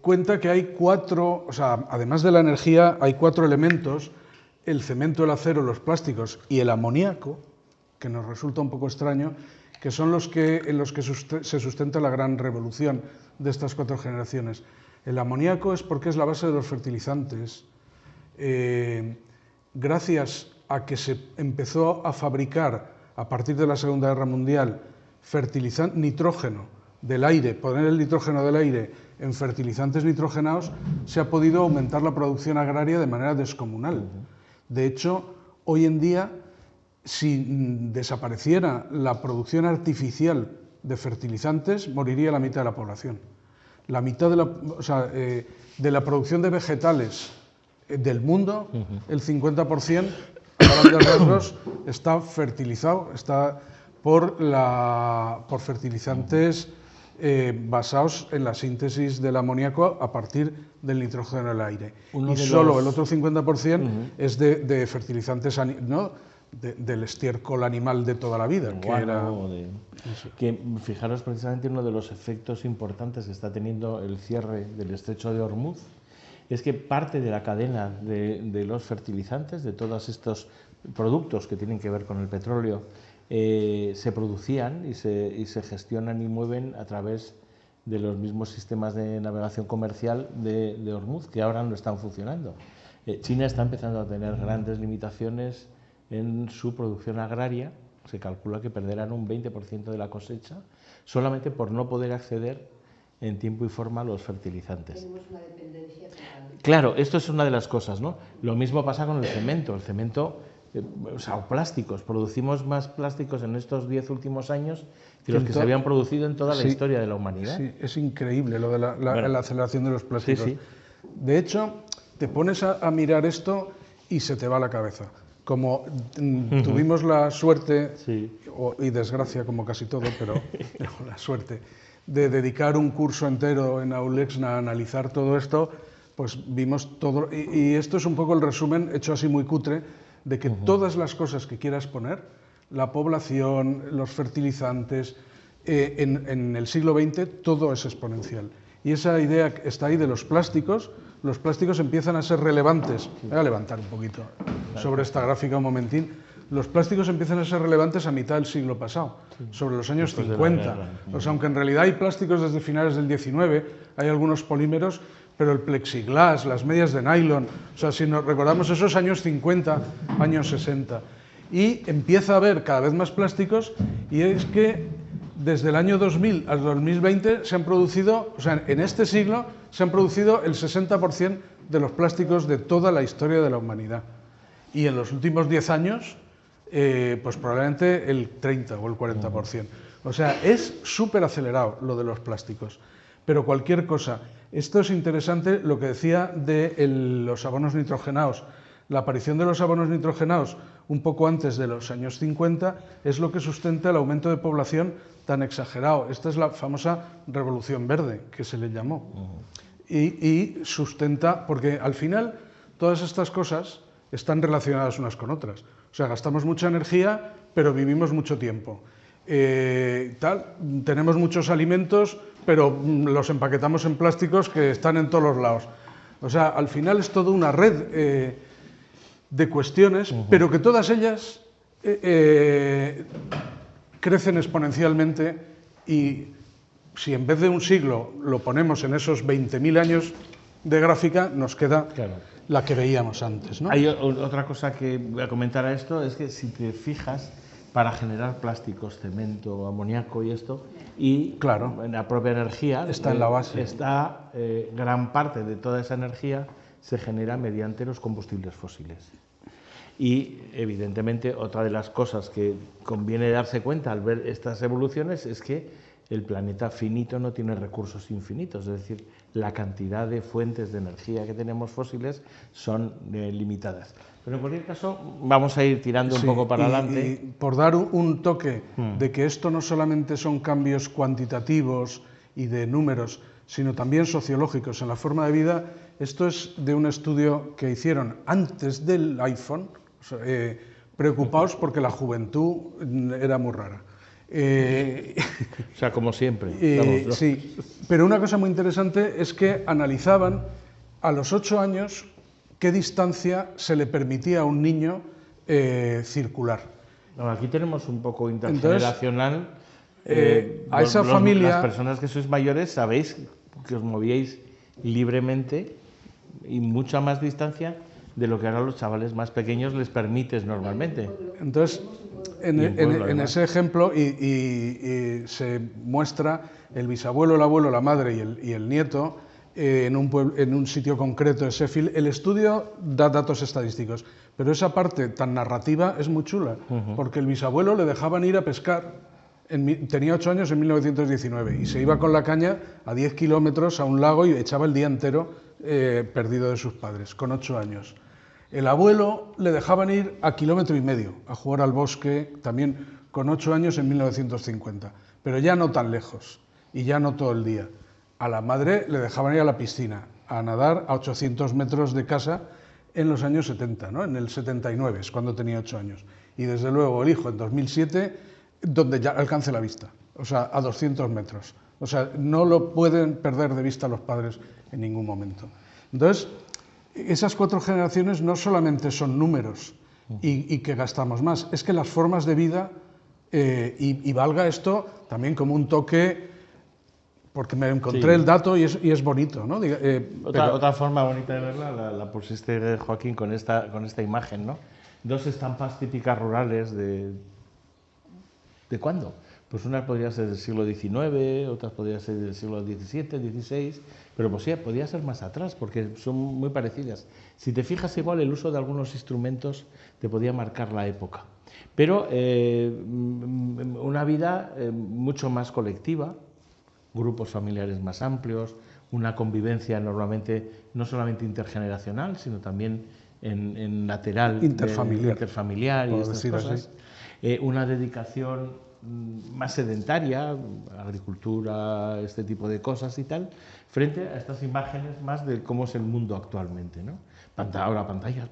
Cuenta que hay cuatro, o sea, además de la energía, hay cuatro elementos: el cemento, el acero, los plásticos y el amoníaco, que nos resulta un poco extraño, que son en los que se sustenta la gran revolución de estas cuatro generaciones. El amoníaco es porque es la base de los fertilizantes. Gracias a que se empezó a fabricar, a partir de la Segunda Guerra Mundial, nitrógeno del aire, poner el nitrógeno del aire en fertilizantes nitrogenados, se ha podido aumentar la producción agraria de manera descomunal. De hecho, hoy en día, si desapareciera la producción artificial de fertilizantes, moriría la mitad de la población. La mitad de la producción de vegetales del mundo, el 50%, a grandes rasgos, está fertilizado, está por fertilizantes basados en la síntesis del amoníaco a partir del nitrógeno del aire. Y solo el otro 50% es de fertilizantes, ¿no?, del estiércol animal de toda la vida. Que fijaros, precisamente uno de los efectos importantes que está teniendo el cierre del estrecho de Hormuz es que parte de la cadena de los fertilizantes, de todos estos productos que tienen que ver con el petróleo, se producían y se gestionan y mueven a través de los mismos sistemas de navegación comercial de Hormuz, que ahora no están funcionando. China está empezando a tener grandes limitaciones en su producción agraria. Se calcula que perderán un 20% de la cosecha solamente por no poder acceder en tiempo y forma a los fertilizantes. Tenemos una dependencia total. Claro, esto es una de las cosas, ¿no? Lo mismo pasa con el cemento. El cemento, o plásticos. Producimos más plásticos en estos 10 últimos años que los que se habían producido en toda la historia de la humanidad. Sí, es increíble lo de la aceleración de los plásticos. Sí. De hecho, te pones a mirar esto y se te va la cabeza. Como tuvimos la suerte, y desgracia como casi todo, pero la suerte, de dedicar un curso entero en Aulexna a analizar todo esto, pues vimos todo. Y esto es un poco el resumen, hecho así muy cutre, de que todas las cosas que quieras poner, la población, los fertilizantes, en el siglo XX todo es exponencial. Y esa idea está ahí de los plásticos empiezan a ser relevantes. Voy a levantar un poquito sobre esta gráfica un momentín. Los plásticos empiezan a ser relevantes a mitad del siglo pasado, sobre los años 50. O sea, aunque en realidad hay plásticos desde finales del 19, hay algunos polímeros, pero el plexiglas, las medias de nylon, o sea, si nos recordamos esos años 50, años 60. Y empieza a haber cada vez más plásticos, y es que desde el año 2000 al 2020 se han producido, o sea, en este siglo se han producido el 60% de los plásticos de toda la historia de la humanidad. Y en los últimos 10 años, pues probablemente el 30 o el 40%. O sea, es súper acelerado lo de los plásticos. Pero cualquier cosa, esto es interesante lo que decía de los abonos nitrogenados. La aparición de los abonos nitrogenados un poco antes de los años 50 es lo que sustenta el aumento de población tan exagerado. Esta es la famosa Revolución Verde, que se le llamó. Y sustenta, porque al final todas estas cosas están relacionadas unas con otras. O sea, gastamos mucha energía, pero vivimos mucho tiempo. Tenemos muchos alimentos, pero los empaquetamos en plásticos que están en todos los lados. O sea, al final es toda una red de cuestiones, pero que todas ellas crecen exponencialmente, y si en vez de un siglo lo ponemos en esos 20.000 años de gráfica, nos queda la que veíamos antes, ¿no? Hay otra cosa que voy a comentar a esto, es que si te fijas, para generar plásticos, cemento, amoníaco y esto, y la propia energía está en la base. Gran parte de toda esa energía se genera mediante los combustibles fósiles. Y evidentemente otra de las cosas que conviene darse cuenta al ver estas evoluciones es que el planeta finito no tiene recursos infinitos, es decir, la cantidad de fuentes de energía que tenemos fósiles son limitadas. Pero en cualquier caso vamos a ir tirando un poco para adelante. Y por dar un toque de que esto no solamente son cambios cuantitativos y de números, sino también sociológicos en la forma de vida, esto es de un estudio que hicieron antes del iPhone, preocupados porque la juventud era muy rara. O sea, como siempre. Sí, pero una cosa muy interesante es que analizaban a los 8 años qué distancia se le permitía a un niño circular. Bueno, aquí tenemos un poco intergeneracional. A esa familia... Las personas que sois mayores sabéis que os movíais libremente y mucha más distancia de lo que ahora los chavales más pequeños les permites normalmente. Entonces, en ese ejemplo se muestra el bisabuelo, el abuelo, la madre y el nieto en un sitio concreto de Sheffield. El estudio da datos estadísticos, pero esa parte tan narrativa es muy chula, porque el bisabuelo le dejaban ir a pescar. Tenía 8 años en 1919 y se iba con la caña a 10 kilómetros a un lago y echaba el día entero perdido de sus padres, con 8 años. El abuelo le dejaban ir a 1,5 kilómetros a jugar al bosque, también con 8 años en 1950, pero ya no tan lejos y ya no todo el día. A la madre le dejaban ir a la piscina, a nadar a 800 metros de casa en los años 70, ¿no? En el 79 es cuando tenía 8 años. Y desde luego el hijo en 2007, donde ya alcance la vista, o sea, a 200 metros. O sea, no lo pueden perder de vista los padres en ningún momento. Entonces, esas 4 generaciones no solamente son números y que gastamos más, es que las formas de vida, y valga esto también como un toque, porque me encontré el dato y es bonito, ¿no? Otra forma bonita de verla la pusiste, Joaquín, con esta imagen, ¿no? 2 estampas típicas rurales ¿de cuándo? Pues una podría ser del siglo XIX, otras podría ser del siglo XVII, XVI, pero pues sí, podría ser más atrás, porque son muy parecidas. Si te fijas, igual el uso de algunos instrumentos te podía marcar la época. Pero una vida mucho más colectiva, grupos familiares más amplios, una convivencia normalmente no solamente intergeneracional, sino también en lateral, interfamiliar y estas cosas. Una dedicación más sedentaria, agricultura, este tipo de cosas y tal, frente a estas imágenes más de cómo es el mundo actualmente, ¿no? Ahora pantallas.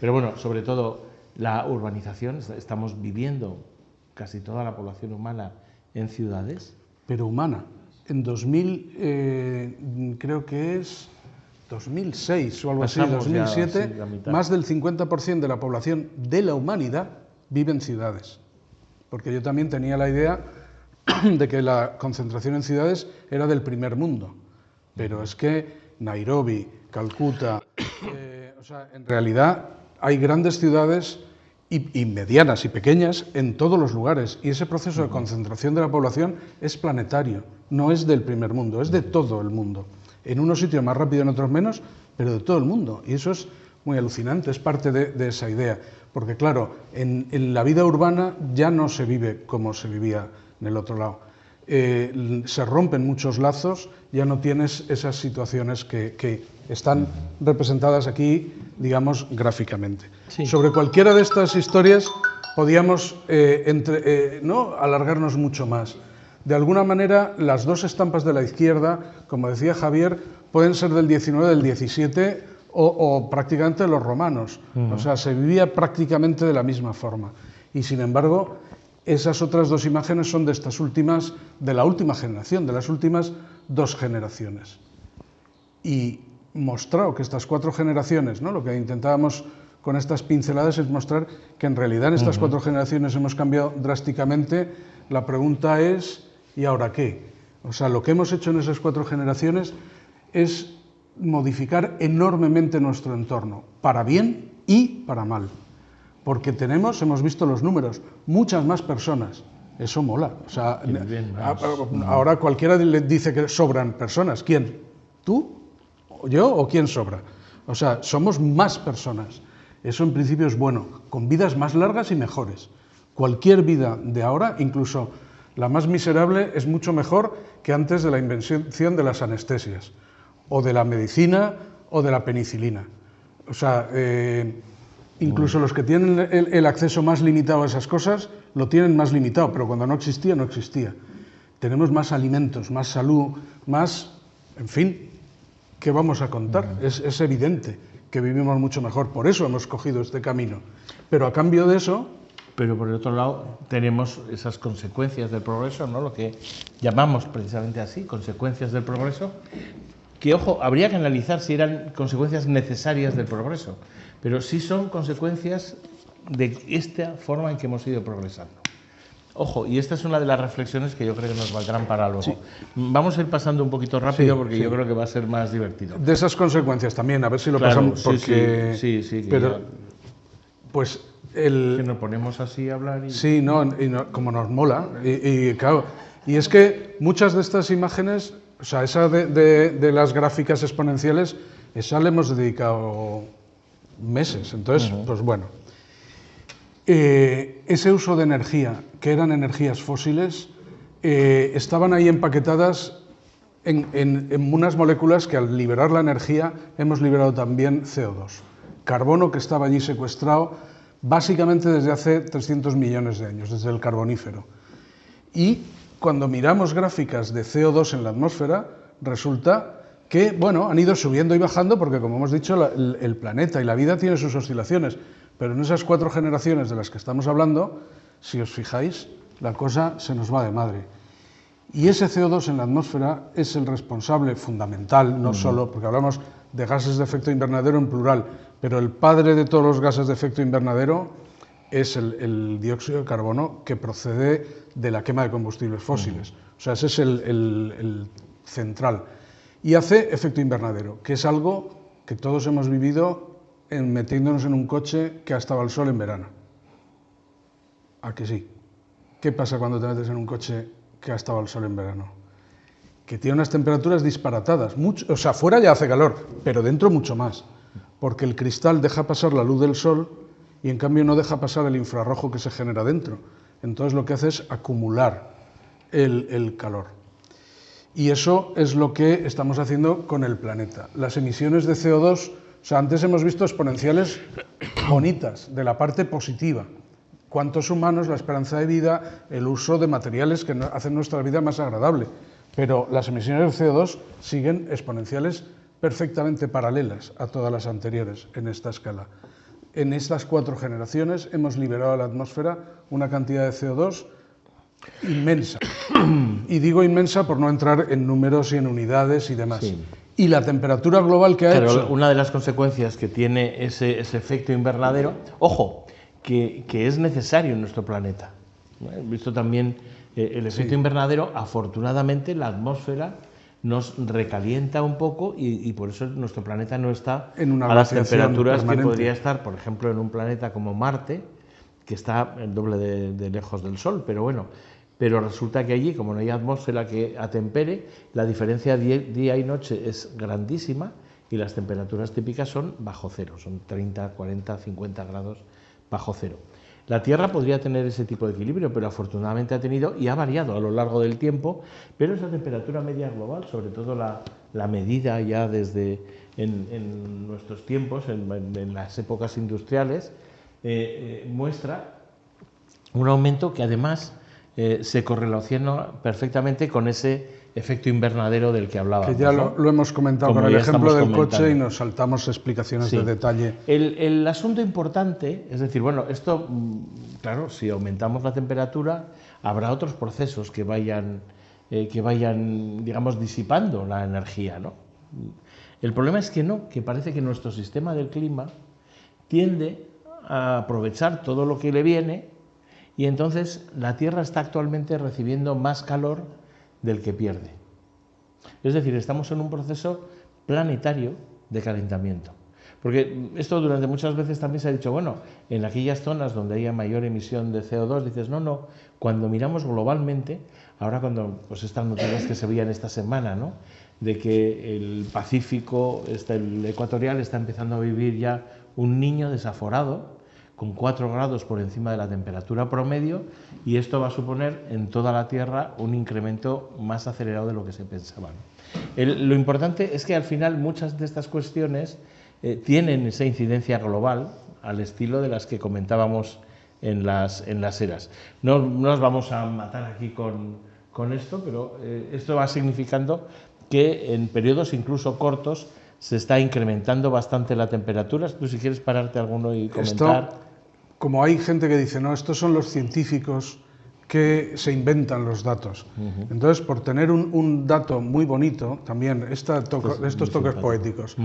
Pero bueno, sobre todo la urbanización, estamos viviendo casi toda la población humana en ciudades. Pero humana. En 2000, creo que es 2006 o algo así, 2007, más del 50% de la población de la humanidad vive en ciudades. Porque yo también tenía la idea de que la concentración en ciudades era del primer mundo. Pero es que Nairobi, Calcuta, o sea, en realidad hay grandes ciudades y medianas y pequeñas en todos los lugares. Y ese proceso de concentración de la población es planetario, no es del primer mundo, es de todo el mundo. En unos sitios más rápido, en otros menos, pero de todo el mundo. Y eso es muy alucinante, es parte de esa idea. Porque claro, en la vida urbana ya no se vive como se vivía en el otro lado. Se rompen muchos lazos, ya no tienes esas situaciones que están representadas aquí, digamos, gráficamente. Sí. Sobre cualquiera de estas historias podíamos ¿no? alargarnos mucho más. De alguna manera, las 2 estampas de la izquierda, como decía Javier, pueden ser del 19, del 17 o prácticamente de los romanos. O sea, se vivía prácticamente de la misma forma. Y sin embargo, esas otras 2 imágenes son de la última generación, de las últimas 2 generaciones. Y mostrado que estas 4 generaciones, ¿no? Lo que intentábamos con estas pinceladas es mostrar que en realidad en estas 4 generaciones hemos cambiado drásticamente. La pregunta es, ¿y ahora qué? O sea, lo que hemos hecho en esas 4 generaciones es modificar enormemente nuestro entorno, para bien y para mal. Porque hemos visto los números, muchas más personas. Eso mola. O sea, ahora cualquiera le dice que sobran personas. ¿Quién? ¿Tú? ¿Yo? ¿O quién sobra? O sea, somos más personas. Eso en principio es bueno, con vidas más largas y mejores. Cualquier vida de ahora, incluso la más miserable, es mucho mejor que antes de la invención de las anestesias, o de la medicina, o de la penicilina. O sea, incluso los que tienen el acceso más limitado a esas cosas, lo tienen más limitado, pero cuando no existía, no existía. Tenemos más alimentos, más salud, más... En fin, ¿qué vamos a contar? Es evidente que vivimos mucho mejor, por eso hemos cogido este camino. Pero a cambio de eso... Pero por el otro lado tenemos esas consecuencias del progreso, ¿no? Lo que llamamos precisamente así, consecuencias del progreso, que, ojo, habría que analizar si eran consecuencias necesarias del progreso, pero sí son consecuencias de esta forma en que hemos ido progresando. Ojo, y esta es una de las reflexiones que yo creo que nos valdrán para luego. Sí. Vamos a ir pasando un poquito rápido porque yo creo que va a ser más divertido. De esas consecuencias también, a ver si lo pasamos, porque... Sí, pero, pues... Que nos ponemos así a hablar y... Sí, no, como nos mola. Claro, y es que muchas de estas imágenes, o sea, esa de las gráficas exponenciales, esa le hemos dedicado meses. Entonces, pues bueno. Ese uso de energía, que eran energías fósiles, estaban ahí empaquetadas en unas moléculas que al liberar la energía hemos liberado también CO2. Carbono que estaba allí secuestrado básicamente desde hace 300 millones de años, desde el Carbonífero. Y cuando miramos gráficas de CO2 en la atmósfera, resulta que, bueno, han ido subiendo y bajando porque, como hemos dicho, el planeta y la vida tienen sus oscilaciones. Pero en esas 4 generaciones de las que estamos hablando, si os fijáis, la cosa se nos va de madre. Y ese CO2 en la atmósfera es el responsable fundamental, no solo, porque hablamos de gases de efecto invernadero en plural, pero el padre de todos los gases de efecto invernadero es el dióxido de carbono que procede de la quema de combustibles fósiles. O sea, ese es el central. Y hace efecto invernadero, que es algo que todos hemos vivido metiéndonos en un coche que ha estado al sol en verano. ¿A que sí? ¿Qué pasa cuando te metes en un coche que ha estado al sol en verano? Que tiene unas temperaturas disparatadas. O sea, fuera ya hace calor, pero dentro mucho más. Porque el cristal deja pasar la luz del sol y en cambio no deja pasar el infrarrojo que se genera dentro. Entonces lo que hace es acumular el calor. Y eso es lo que estamos haciendo con el planeta. Las emisiones de CO2, o sea, antes hemos visto exponenciales bonitas, de la parte positiva. Cuántos humanos, la esperanza de vida, el uso de materiales que hacen nuestra vida más agradable. Pero las emisiones de CO2 siguen exponenciales perfectamente paralelas a todas las anteriores en esta escala. En estas 4 generaciones hemos liberado a la atmósfera una cantidad de CO2 inmensa. Y digo inmensa por no entrar en números y en unidades y demás. Sí. Y la temperatura global que ha hecho... Una de las consecuencias que tiene ese efecto invernadero, ojo, que es necesario en nuestro planeta. He visto también el efecto invernadero, afortunadamente la atmósfera nos recalienta un poco y por eso nuestro planeta no está a las temperaturas permanente que podría estar, por ejemplo, en un planeta como Marte, que está el doble de lejos del Sol, pero bueno, pero resulta que allí, como no hay atmósfera que atempere, la diferencia día y noche es grandísima y las temperaturas típicas son bajo cero, son 30, 40, 50 grados bajo cero. La Tierra podría tener ese tipo de equilibrio, pero afortunadamente ha tenido y ha variado a lo largo del tiempo, pero esa temperatura media global, sobre todo la medida ya desde en nuestros tiempos, en las épocas industriales, muestra un aumento que además se correlaciona perfectamente con ese efecto invernadero del que hablábamos. Que ya lo hemos comentado con el ejemplo del coche y nos saltamos explicaciones de detalle. El asunto importante, es decir, bueno, esto, claro, si aumentamos la temperatura, habrá otros procesos que vayan, digamos, disipando la energía, ¿no? El problema es que no, que parece que nuestro sistema del clima tiende a aprovechar todo lo que le viene y entonces la Tierra está actualmente recibiendo más calor del que pierde. Es decir, estamos en un proceso planetario de calentamiento. Porque esto durante muchas veces también se ha dicho, bueno, en aquellas zonas donde haya mayor emisión de CO2, dices, no, cuando miramos globalmente, ahora cuando, pues estas noticias que se veían esta semana, ¿no?, de que el Pacífico, el ecuatorial, está empezando a vivir ya un niño desaforado con 4 grados por encima de la temperatura promedio, y esto va a suponer en toda la Tierra un incremento más acelerado de lo que se pensaba, ¿no? Lo importante es que al final muchas de estas cuestiones tienen esa incidencia global al estilo de las que comentábamos en las eras. No nos vamos a matar aquí con esto, pero esto va significando que en periodos incluso cortos se está incrementando bastante la temperatura. Tú, si quieres pararte alguno y comentar. Esto, como hay gente que dice, no, estos son los científicos que se inventan los datos. Entonces, por tener un dato muy bonito, también estos toques poéticos,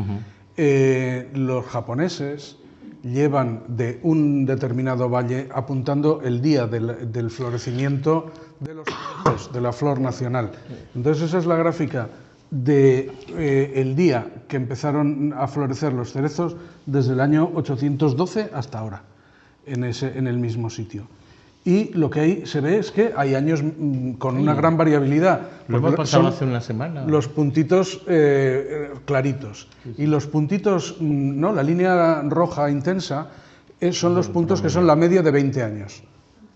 los japoneses llevan de un determinado valle apuntando el día del florecimiento de los cerezos, de la flor nacional. Entonces, esa es la gráfica el día que empezaron a florecer los cerezos desde el año 812 hasta ahora, en el mismo sitio. Y lo que ahí se ve es que hay años con una gran variabilidad. Lo hemos pasado hace una semana. Los puntitos claritos. Y los puntitos, no, la línea roja intensa, son los puntos que son la media de 20 años,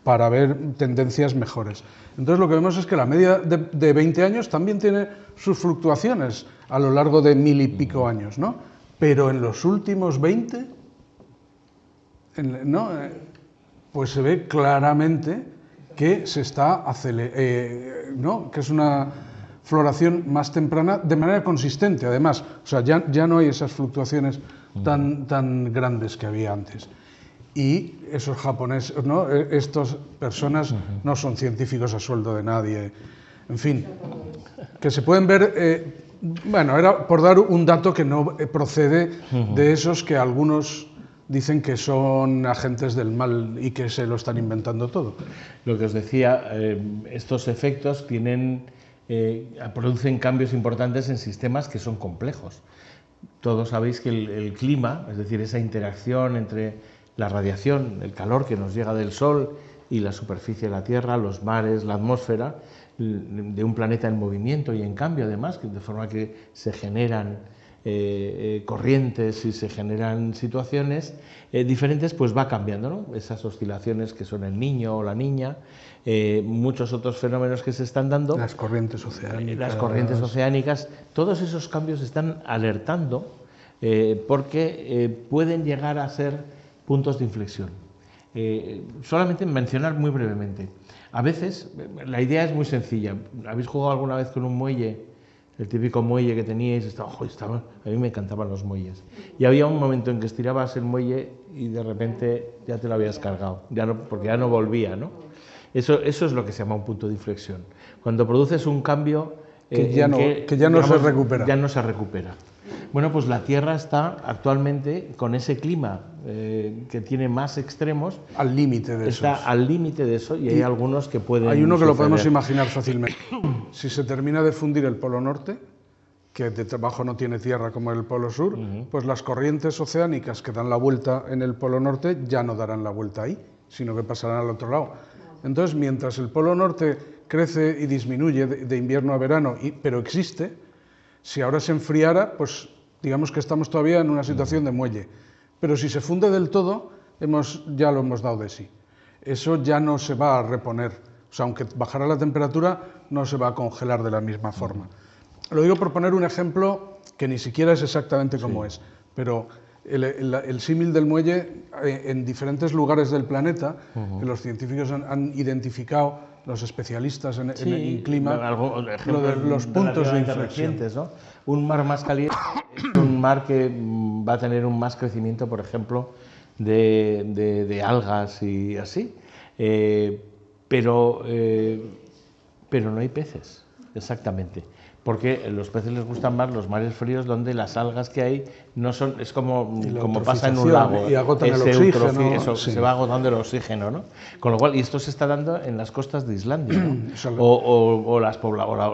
para ver tendencias mejores. Entonces lo que vemos es que la media de 20 años también tiene sus fluctuaciones a lo largo de 1000 y pico años, ¿no? Pero en los últimos 20, ¿no? Pues se ve claramente que se está ¿no? Que es una floración más temprana de manera consistente, además. O sea, ya no hay esas fluctuaciones tan grandes que había antes. Y esos japoneses, ¿no? Estas personas no son científicos a sueldo de nadie. En fin, que se pueden ver... bueno, era por dar un dato que no procede de esos que algunos dicen que son agentes del mal y que se lo están inventando todo. Lo que os decía, estos efectos producen cambios importantes en sistemas que son complejos. Todos sabéis que el clima, es decir, esa interacción entre la radiación, el calor que nos llega del Sol y la superficie de la Tierra, los mares, la atmósfera, de un planeta en movimiento y en cambio, además, de forma que se generan corrientes y se generan situaciones diferentes, pues va cambiando, ¿no? Esas oscilaciones que son el niño o la niña, muchos otros fenómenos que se están dando. Las corrientes oceánicas. Las corrientes oceánicas, todos esos cambios están alertando porque pueden llegar a ser puntos de inflexión. Solamente mencionar muy brevemente. A veces, la idea es muy sencilla. ¿Habéis jugado alguna vez con un muelle? El típico muelle que teníais, a mí me encantaban los muelles. Y había un momento en que estirabas el muelle y de repente ya te lo habías cargado, porque ya no volvía, ¿no? Eso es lo que se llama un punto de inflexión. Cuando produces un cambio que ya no se recupera. Ya no se recupera. Bueno, pues la Tierra está actualmente con ese clima que tiene más extremos. Al límite de eso. Está al límite de eso y hay algunos que pueden. Hay uno que lo podemos imaginar fácilmente. Si se termina de fundir el Polo Norte, que de abajo no tiene tierra como el Polo Sur, pues las corrientes oceánicas que dan la vuelta en el Polo Norte ya no darán la vuelta ahí, sino que pasarán al otro lado. Entonces, mientras el Polo Norte crece y disminuye de invierno a verano, pero existe, si ahora se enfriara, pues digamos que estamos todavía en una situación de muelle. Pero si se funde del todo, ya lo hemos dado de sí. Eso ya no se va a reponer. O sea, aunque bajara la temperatura, no se va a congelar de la misma forma. Lo digo por poner un ejemplo que ni siquiera es exactamente como es, pero el símil del muelle en diferentes lugares del planeta, que los científicos han identificado, los especialistas en clima, los puntos de inflexión. ¿No? Un mar más caliente es un mar que va a tener un más crecimiento, por ejemplo, de algas y así, pero no hay peces, exactamente. Porque a los peces les gustan más los mares fríos donde las algas que hay no son, es como pasa en un lago. Y agotan el oxígeno. Eso, sí. Se va agotando el oxígeno, ¿no? Con lo cual, y esto se está dando en las costas de Islandia, ¿no? o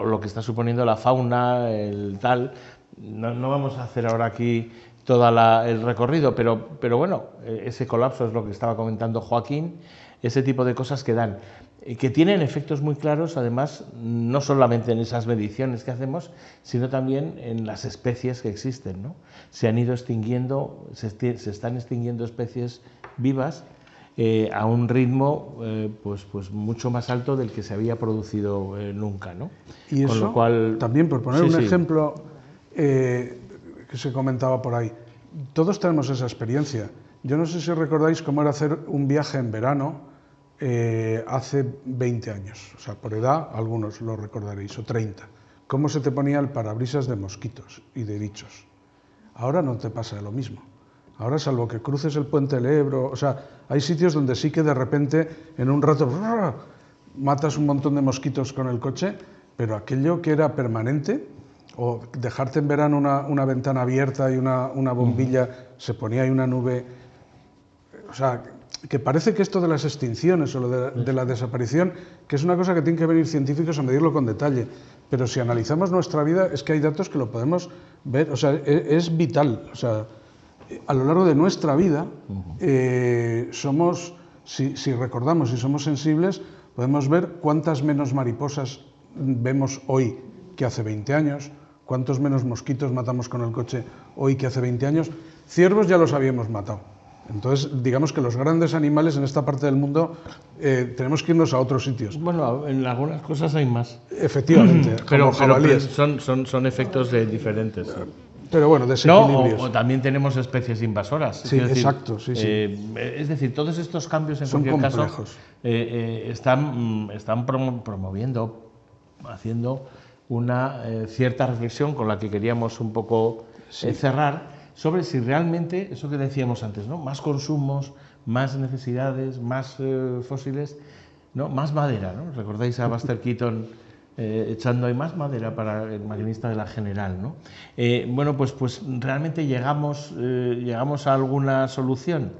lo que está suponiendo la fauna, el tal. No vamos a hacer ahora aquí todo el recorrido, pero bueno, ese colapso es lo que estaba comentando Joaquín, ese tipo de cosas que dan. que tienen efectos muy claros, además, no solamente en esas mediciones que hacemos, sino también en las especies que existen, ¿no? Se han ido extinguiendo, se están extinguiendo especies vivas a un ritmo pues mucho más alto del que se había producido nunca, ¿no? Y Con eso, lo cual, también por poner sí, un sí. ejemplo que se comentaba por ahí, todos tenemos esa experiencia. Yo no sé si recordáis cómo era hacer un viaje en verano hace 20 años, o sea, por edad algunos lo recordaréis, o 30. Cómo se te ponía el parabrisas de mosquitos y de bichos. Ahora no te pasa lo mismo. Ahora, salvo que cruces el puente del Ebro, o sea, hay sitios donde sí que de repente, en un rato, matas un montón de mosquitos con el coche, pero aquello que era permanente, o dejarte en verano una ventana abierta y una bombilla, se ponía ahí una nube, o sea, que parece que esto de las extinciones o lo de la desaparición, que es una cosa que tienen que venir científicos a medirlo con detalle, pero si analizamos nuestra vida es que hay datos que lo podemos ver, o sea, es vital, o sea, a lo largo de nuestra vida somos, si recordamos y somos sensibles, podemos ver cuántas menos mariposas vemos hoy que hace 20 años, cuántos menos mosquitos matamos con el coche hoy que hace 20 años, ciervos ya los habíamos matado. Entonces, digamos que los grandes animales en esta parte del mundo tenemos que irnos a otros sitios. Bueno, en algunas cosas hay más. Efectivamente, Pero jabalíes. son efectos diferentes. Pero bueno, desequilibrios. No, o también tenemos especies invasoras. Sí, exacto, sí. Es decir, todos estos cambios en Son cualquier complejos. caso están promoviendo, haciendo una cierta reflexión con la que queríamos un poco cerrar, sobre si realmente, eso que decíamos antes, ¿no? Más consumos, más necesidades, más fósiles, ¿no? Más madera, ¿no? ¿Recordáis a Buster Keaton echando ahí más madera para el maquinista de la General, ¿no? Bueno, pues realmente llegamos a alguna solución.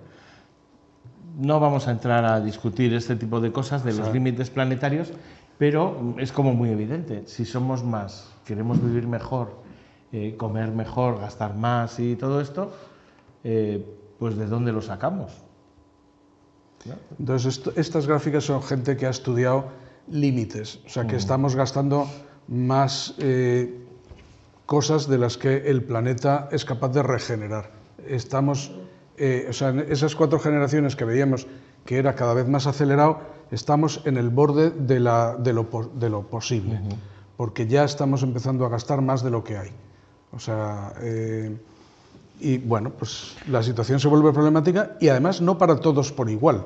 No vamos a entrar a discutir este tipo de cosas de los límites planetarios, pero es como muy evidente. Si somos más, queremos vivir mejor, comer mejor, gastar más y todo esto, pues ¿de dónde lo sacamos? ¿No? Entonces, estas gráficas son gente que ha estudiado límites, o sea, que estamos gastando más cosas de las que el planeta es capaz de regenerar. Estamos, o sea, en esas 4 generaciones que veíamos que era cada vez más acelerado, estamos en el borde de lo posible, porque ya estamos empezando a gastar más de lo que hay. O sea, y bueno, pues la situación se vuelve problemática y además no para todos por igual,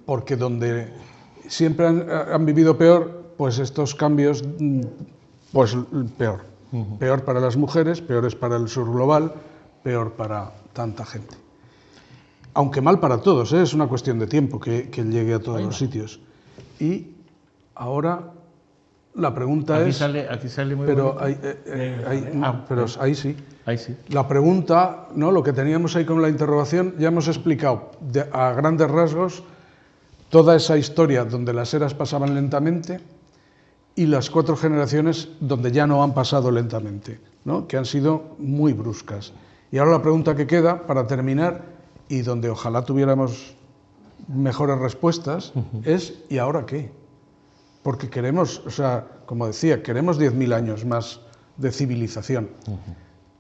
porque donde siempre han vivido peor, pues estos cambios, pues peor. Peor para las mujeres, peores para el sur global, peor para tanta gente. Aunque mal para todos, es una cuestión de tiempo que llegue a todos los sitios. Y ahora la pregunta aquí es... Aquí sale muy pero bonito. pero ahí sí. Ahí sí. La pregunta, ¿no? Lo que teníamos ahí con la interrogación, ya hemos explicado a grandes rasgos toda esa historia donde las eras pasaban lentamente y las 4 generaciones donde ya no han pasado lentamente, ¿no? Que han sido muy bruscas. Y ahora la pregunta que queda, para terminar, y donde ojalá tuviéramos mejores respuestas, es ¿y ahora qué? Porque queremos, o sea, como decía, queremos 10.000 años más de civilización.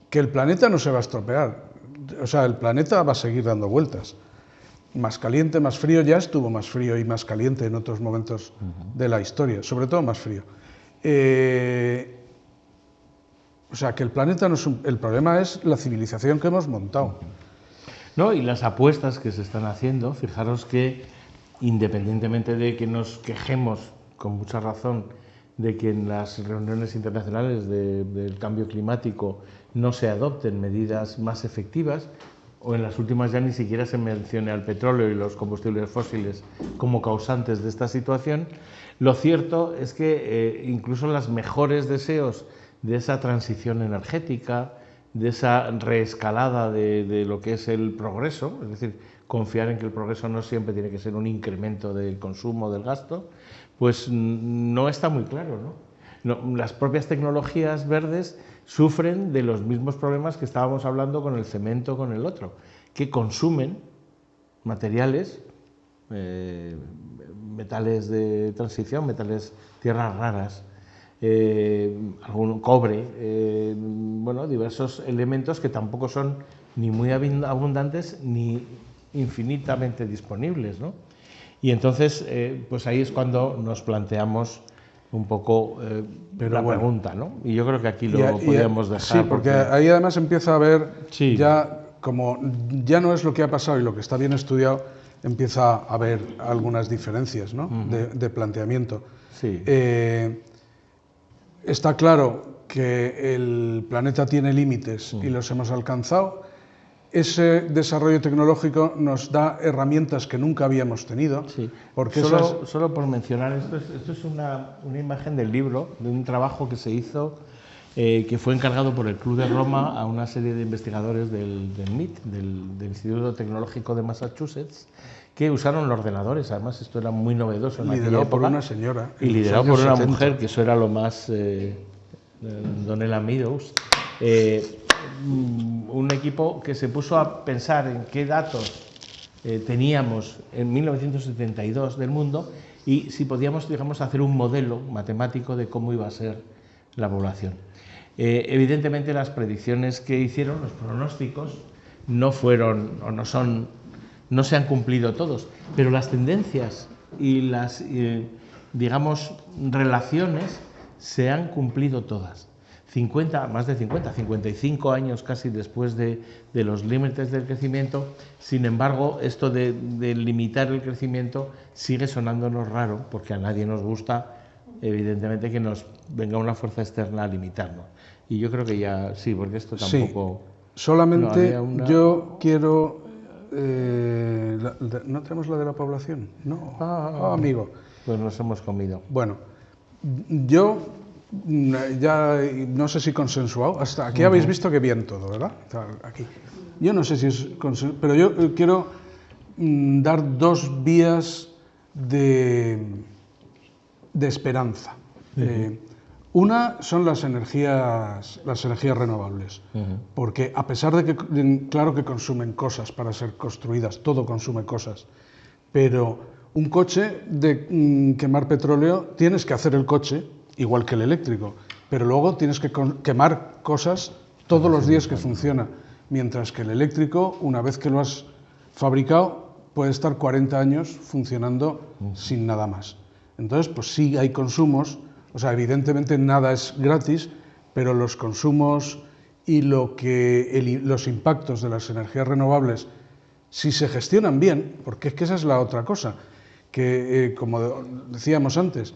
Que el planeta no se va a estropear, o sea, el planeta va a seguir dando vueltas. Más caliente, más frío, ya estuvo más frío y más caliente en otros momentos de la historia, sobre todo más frío. O sea, que el planeta no es el problema es la civilización que hemos montado. No, y las apuestas que se están haciendo, fijaros que independientemente de que nos quejemos con mucha razón de que en las reuniones internacionales del cambio climático no se adopten medidas más efectivas, o en las últimas ya ni siquiera se mencione al petróleo y los combustibles fósiles como causantes de esta situación, lo cierto es que incluso los mejores deseos de esa transición energética, de esa reescalada de lo que es el progreso, es decir, confiar en que el progreso no siempre tiene que ser un incremento del consumo, del gasto, pues no está muy claro, ¿no? Las propias tecnologías verdes sufren de los mismos problemas que estábamos hablando con el cemento, con el otro, que consumen materiales metales de transición, metales, tierras raras, algún cobre, bueno, diversos elementos que tampoco son ni muy abundantes ni infinitamente disponibles, ¿no? Y entonces, pues ahí es cuando nos planteamos un poco la pregunta, ¿no? Y yo creo que aquí lo podríamos dejar. Sí, porque ahí además empieza a haber sí, ya, como ya no es lo que ha pasado y lo que está bien estudiado, empieza a haber algunas diferencias, ¿no? de planteamiento. Sí. Está claro que el planeta tiene límites y los hemos alcanzado. Ese desarrollo tecnológico nos da herramientas que nunca habíamos tenido. Sí. Porque solo por mencionar, esto es una imagen del libro, de un trabajo que se hizo, que fue encargado por el Club de Roma a una serie de investigadores del MIT, del Instituto Tecnológico de Massachusetts, que usaron los ordenadores. Además, esto era muy novedoso en aquella época. Liderado por una señora. Y liderado por una mujer, que eso era lo más... Donella Meadows. Un equipo que se puso a pensar en qué datos teníamos en 1972 del mundo y si podíamos, digamos, hacer un modelo matemático de cómo iba a ser la población. Evidentemente las predicciones que hicieron, los pronósticos, no fueron o no se han cumplido todos, pero las tendencias y las, digamos, relaciones se han cumplido todas. 55 años casi después de los límites del crecimiento. Sin embargo, esto de limitar el crecimiento sigue sonándonos raro, porque a nadie nos gusta, evidentemente, que nos venga una fuerza externa a limitarnos. Y yo creo que ya sí, porque esto tampoco... Sí, solamente yo quiero... ¿no tenemos la de la población? No. Amigo. Pues nos hemos comido. Bueno, yo... ya no sé si consensuado, hasta aquí habéis visto que bien todo, ¿verdad? Aquí. Yo no sé si es consensuado, pero yo quiero dar dos vías de esperanza. Una son las energías renovables, porque a pesar de que, claro que consumen cosas para ser construidas, todo consume cosas, pero un coche de quemar petróleo, tienes que hacer el coche igual que el eléctrico, pero luego tienes que quemar cosas todos los días que funciona, mientras que el eléctrico, una vez que lo has fabricado, puede estar 40 años funcionando sin nada más. Entonces, pues sí hay consumos, o sea, evidentemente nada es gratis, pero los consumos y los impactos de las energías renovables, si se gestionan bien, porque es que esa es la otra cosa, que como decíamos antes,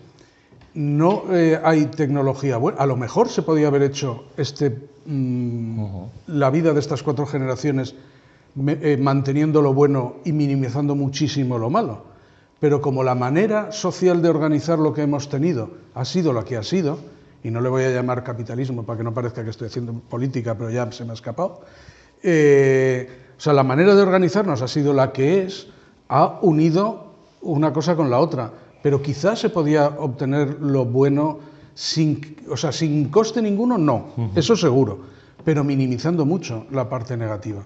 no hay tecnología buena. A lo mejor se podía haber hecho la vida de estas 4 generaciones manteniendo lo bueno y minimizando muchísimo lo malo. Pero como la manera social de organizar lo que hemos tenido ha sido la que ha sido, y no le voy a llamar capitalismo para que no parezca que estoy haciendo política, pero ya se me ha escapado, o sea, la manera de organizarnos ha sido la que es, ha unido una cosa con la otra. Pero quizás se podía obtener lo bueno sin coste ninguno, no, eso seguro, pero minimizando mucho la parte negativa.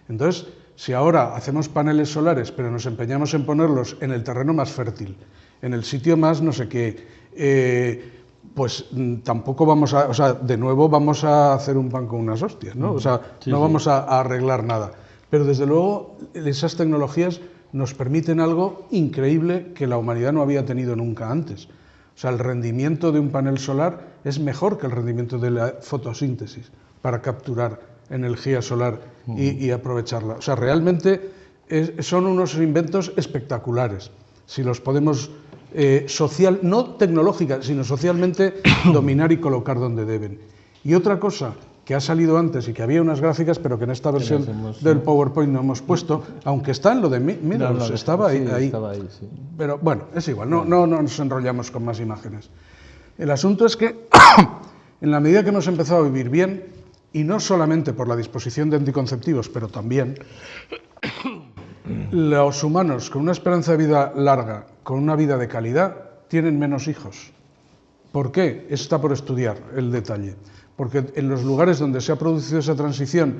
Entonces, si ahora hacemos paneles solares, pero nos empeñamos en ponerlos en el terreno más fértil, en el sitio más no sé qué, pues tampoco vamos a, o sea, de nuevo vamos a hacer un pan con unas hostias, ¿no? O sea, no vamos a arreglar nada. Pero desde luego esas tecnologías nos permiten algo increíble que la humanidad no había tenido nunca antes. O sea, el rendimiento de un panel solar es mejor que el rendimiento de la fotosíntesis para capturar energía solar y aprovecharla. O sea, realmente son unos inventos espectaculares. Si los podemos, no tecnológica, sino socialmente, dominar y colocar donde deben. Y otra cosa que ha salido antes y que había unas gráficas, pero que en esta versión del PowerPoint no hemos puesto, aunque está en lo de Meadows, estaba ahí. Sí. Pero bueno, es igual, no nos enrollamos con más imágenes. El asunto es que, en la medida que hemos empezado a vivir bien, y no solamente por la disposición de anticonceptivos, pero también, los humanos con una esperanza de vida larga, con una vida de calidad, tienen menos hijos. ¿Por qué? Eso está por estudiar el detalle. Porque en los lugares donde se ha producido esa transición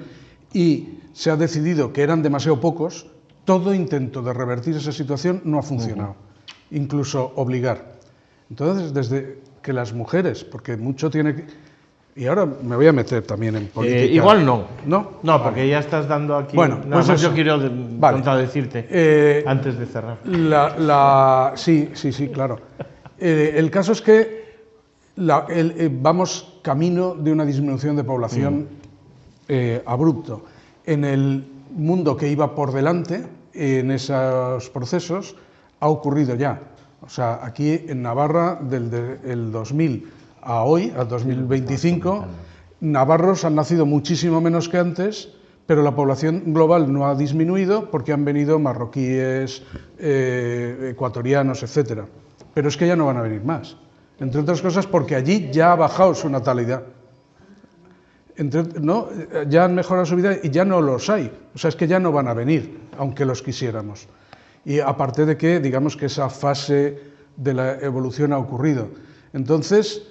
y se ha decidido que eran demasiado pocos, todo intento de revertir esa situación no ha funcionado, incluso obligar. Entonces, desde que las mujeres, porque mucho tiene que... Y ahora me voy a meter también en política. Igual no. ¿No? No, porque ya estás dando aquí... Bueno, nada pues más eso. yo quiero contradecirte antes de cerrar. Sí, claro. El caso es que vamos camino de una disminución de población abrupto. En el mundo que iba por delante, en esos procesos, ha ocurrido ya. O sea, aquí en Navarra, del 2000 a hoy, al 2025, navarros han nacido muchísimo menos que antes, pero la población global no ha disminuido porque han venido marroquíes, ecuatorianos, etc. Pero es que ya no van a venir más. Entre otras cosas porque allí ya ha bajado su natalidad. Ya han mejorado su vida y ya no los hay. O sea, es que ya no van a venir, aunque los quisiéramos. Y aparte de que, digamos que esa fase de la evolución ha ocurrido. Entonces,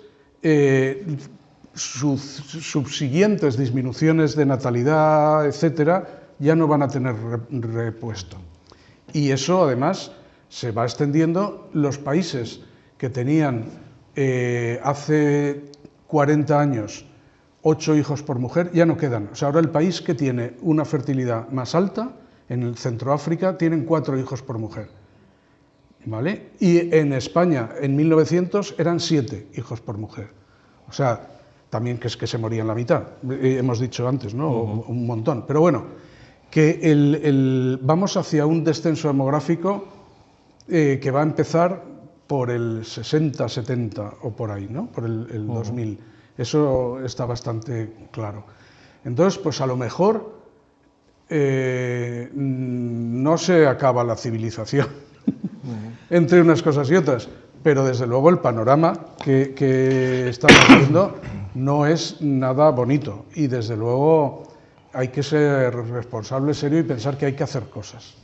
sus subsiguientes disminuciones de natalidad, etcétera, ya no van a tener repuesto. Y eso, además, se va extendiendo. Los países que tenían hace 40 años 8 hijos por mujer, ya no quedan. O sea, ahora el país que tiene una fertilidad más alta, en el Centroáfrica, tienen 4 hijos por mujer. ¿Vale? Y en España, en 1900, eran 7 hijos por mujer. O sea, también que es que se morían la mitad, hemos dicho antes, ¿no? Un montón. Pero bueno, que vamos hacia un descenso demográfico que va a empezar por el 60, 70 o por ahí, ¿no? Por el 2000. Eso está bastante claro. Entonces, pues a lo mejor no se acaba la civilización entre unas cosas y otras, pero desde luego el panorama que estamos viendo no es nada bonito y desde luego hay que ser responsable, serio y pensar que hay que hacer cosas.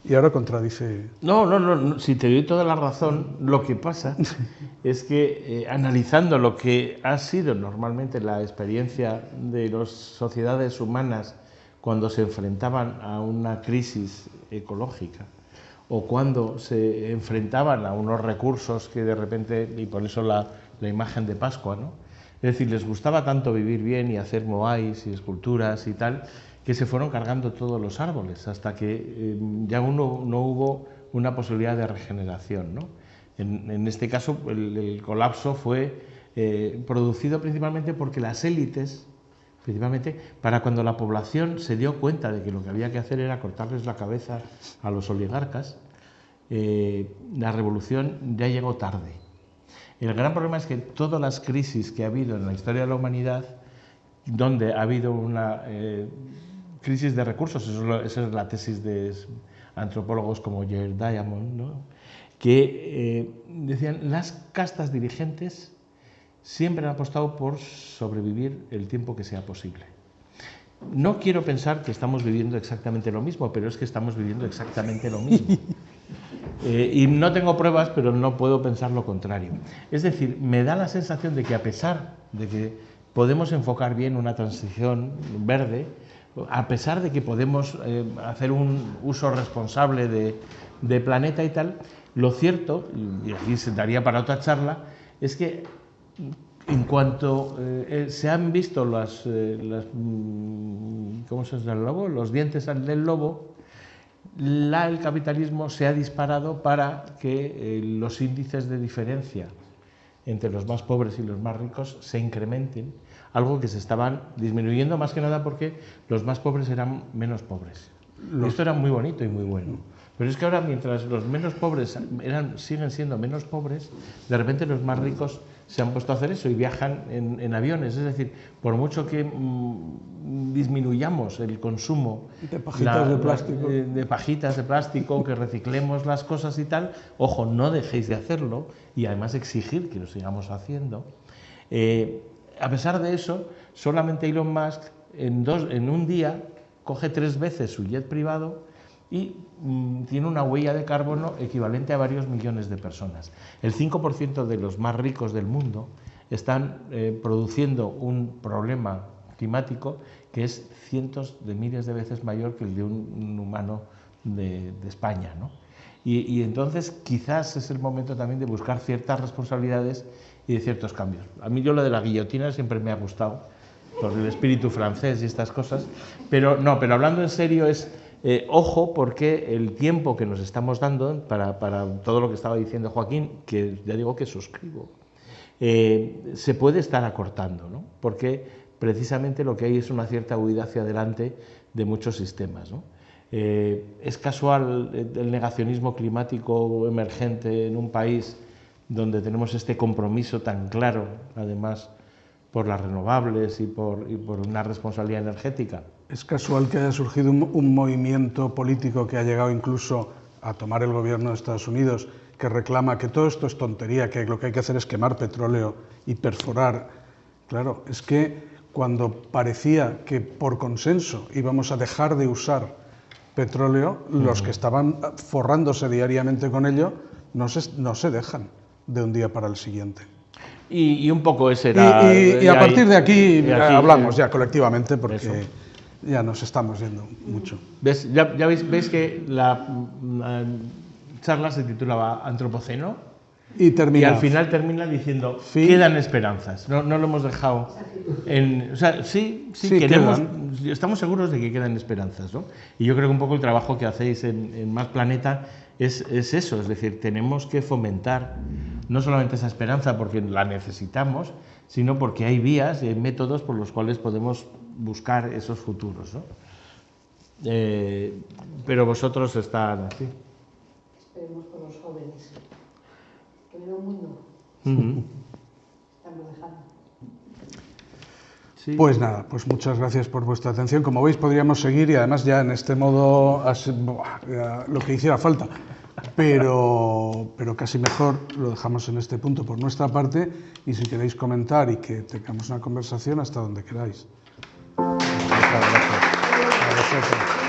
Y ahora contradice... No, si te doy toda la razón, lo que pasa es que analizando lo que ha sido normalmente la experiencia de las sociedades humanas cuando se enfrentaban a una crisis ecológica o cuando se enfrentaban a unos recursos que de repente, y por eso la imagen de Pascua, ¿no? Es decir, les gustaba tanto vivir bien y hacer moais y esculturas y tal, que se fueron cargando todos los árboles hasta que ya no hubo una posibilidad de regeneración, ¿no? En este caso el colapso fue producido principalmente porque las élites, principalmente para cuando la población se dio cuenta de que lo que había que hacer era cortarles la cabeza a los oligarcas, la revolución ya llegó tarde. El gran problema es que todas las crisis que ha habido en la historia de la humanidad, donde ha habido una crisis de recursos, esa es la tesis de antropólogos como Jared Diamond, ¿no? Que decían las castas dirigentes siempre han apostado por sobrevivir el tiempo que sea posible. No quiero pensar que estamos viviendo exactamente lo mismo, pero es que estamos viviendo exactamente lo mismo. Y no tengo pruebas, pero no puedo pensar lo contrario. Es decir, me da la sensación de que a pesar de que podemos enfocar bien una transición verde, a pesar de que podemos hacer un uso responsable de planeta y tal, lo cierto, y aquí se daría para otra charla, es que en cuanto se han visto ¿cómo se llama el lobo? Los dientes del lobo, el capitalismo se ha disparado para que los índices de diferencia entre los más pobres y los más ricos se incrementen, algo que se estaban disminuyendo más que nada porque los más pobres eran menos pobres. Esto era muy bonito y muy bueno. Pero es que ahora, mientras los menos pobres siguen siendo menos pobres, de repente los más ricos se han puesto a hacer eso y viajan en aviones. Es decir, por mucho que disminuyamos el consumo de pajitas de plástico, que reciclemos las cosas y tal, ojo, no dejéis de hacerlo y además exigir que lo sigamos haciendo. A pesar de eso, solamente Elon Musk en un día coge 3 veces su jet privado y tiene una huella de carbono equivalente a varios millones de personas. El 5% de los más ricos del mundo están produciendo un problema climático que es cientos de miles de veces mayor que el de un humano de España, ¿no? Y entonces quizás es el momento también de buscar ciertas responsabilidades y de ciertos cambios. A mí lo de la guillotina siempre me ha gustado, por el espíritu francés y estas cosas, pero hablando en serio es, ojo, porque el tiempo que nos estamos dando para todo lo que estaba diciendo Joaquín, que ya digo que suscribo, se puede estar acortando, ¿no? Porque precisamente lo que hay es una cierta huida hacia adelante de muchos sistemas, ¿no? ¿Es casual el negacionismo climático emergente en un país donde tenemos este compromiso tan claro, además, por las renovables y por una responsabilidad energética? ¿Es casual que haya surgido un movimiento político que ha llegado incluso a tomar el gobierno de Estados Unidos, que reclama que todo esto es tontería, que lo que hay que hacer es quemar petróleo y perforar? Claro, es que cuando parecía que por consenso íbamos a dejar de usar petróleo, los que estaban forrándose diariamente con ello no se dejan de un día para el siguiente. Y un poco ese era... Y a partir de aquí hablamos ya colectivamente, porque eso, ya nos estamos yendo mucho. ¿Ves? Ya veis que la charla se titulaba Antropoceno y al final termina diciendo quedan esperanzas. No lo hemos dejado en... O sea, sí queremos, estamos seguros de que quedan esperanzas, ¿no? Y yo creo que un poco el trabajo que hacéis en Más Planeta es eso, es decir, tenemos que fomentar no solamente esa esperanza porque la necesitamos, sino porque hay vías y hay métodos por los cuales podemos buscar esos futuros, ¿no? Pero vosotros están así. Esperemos por los jóvenes. Que ven un mundo. Estamos dejando. Sí. Pues nada, pues muchas gracias por vuestra atención. Como veis, podríamos seguir y además ya en este modo lo que hiciera falta. Pero casi mejor lo dejamos en este punto por nuestra parte, y si queréis comentar y que tengamos una conversación, hasta donde queráis. Muchas gracias. A vosotros.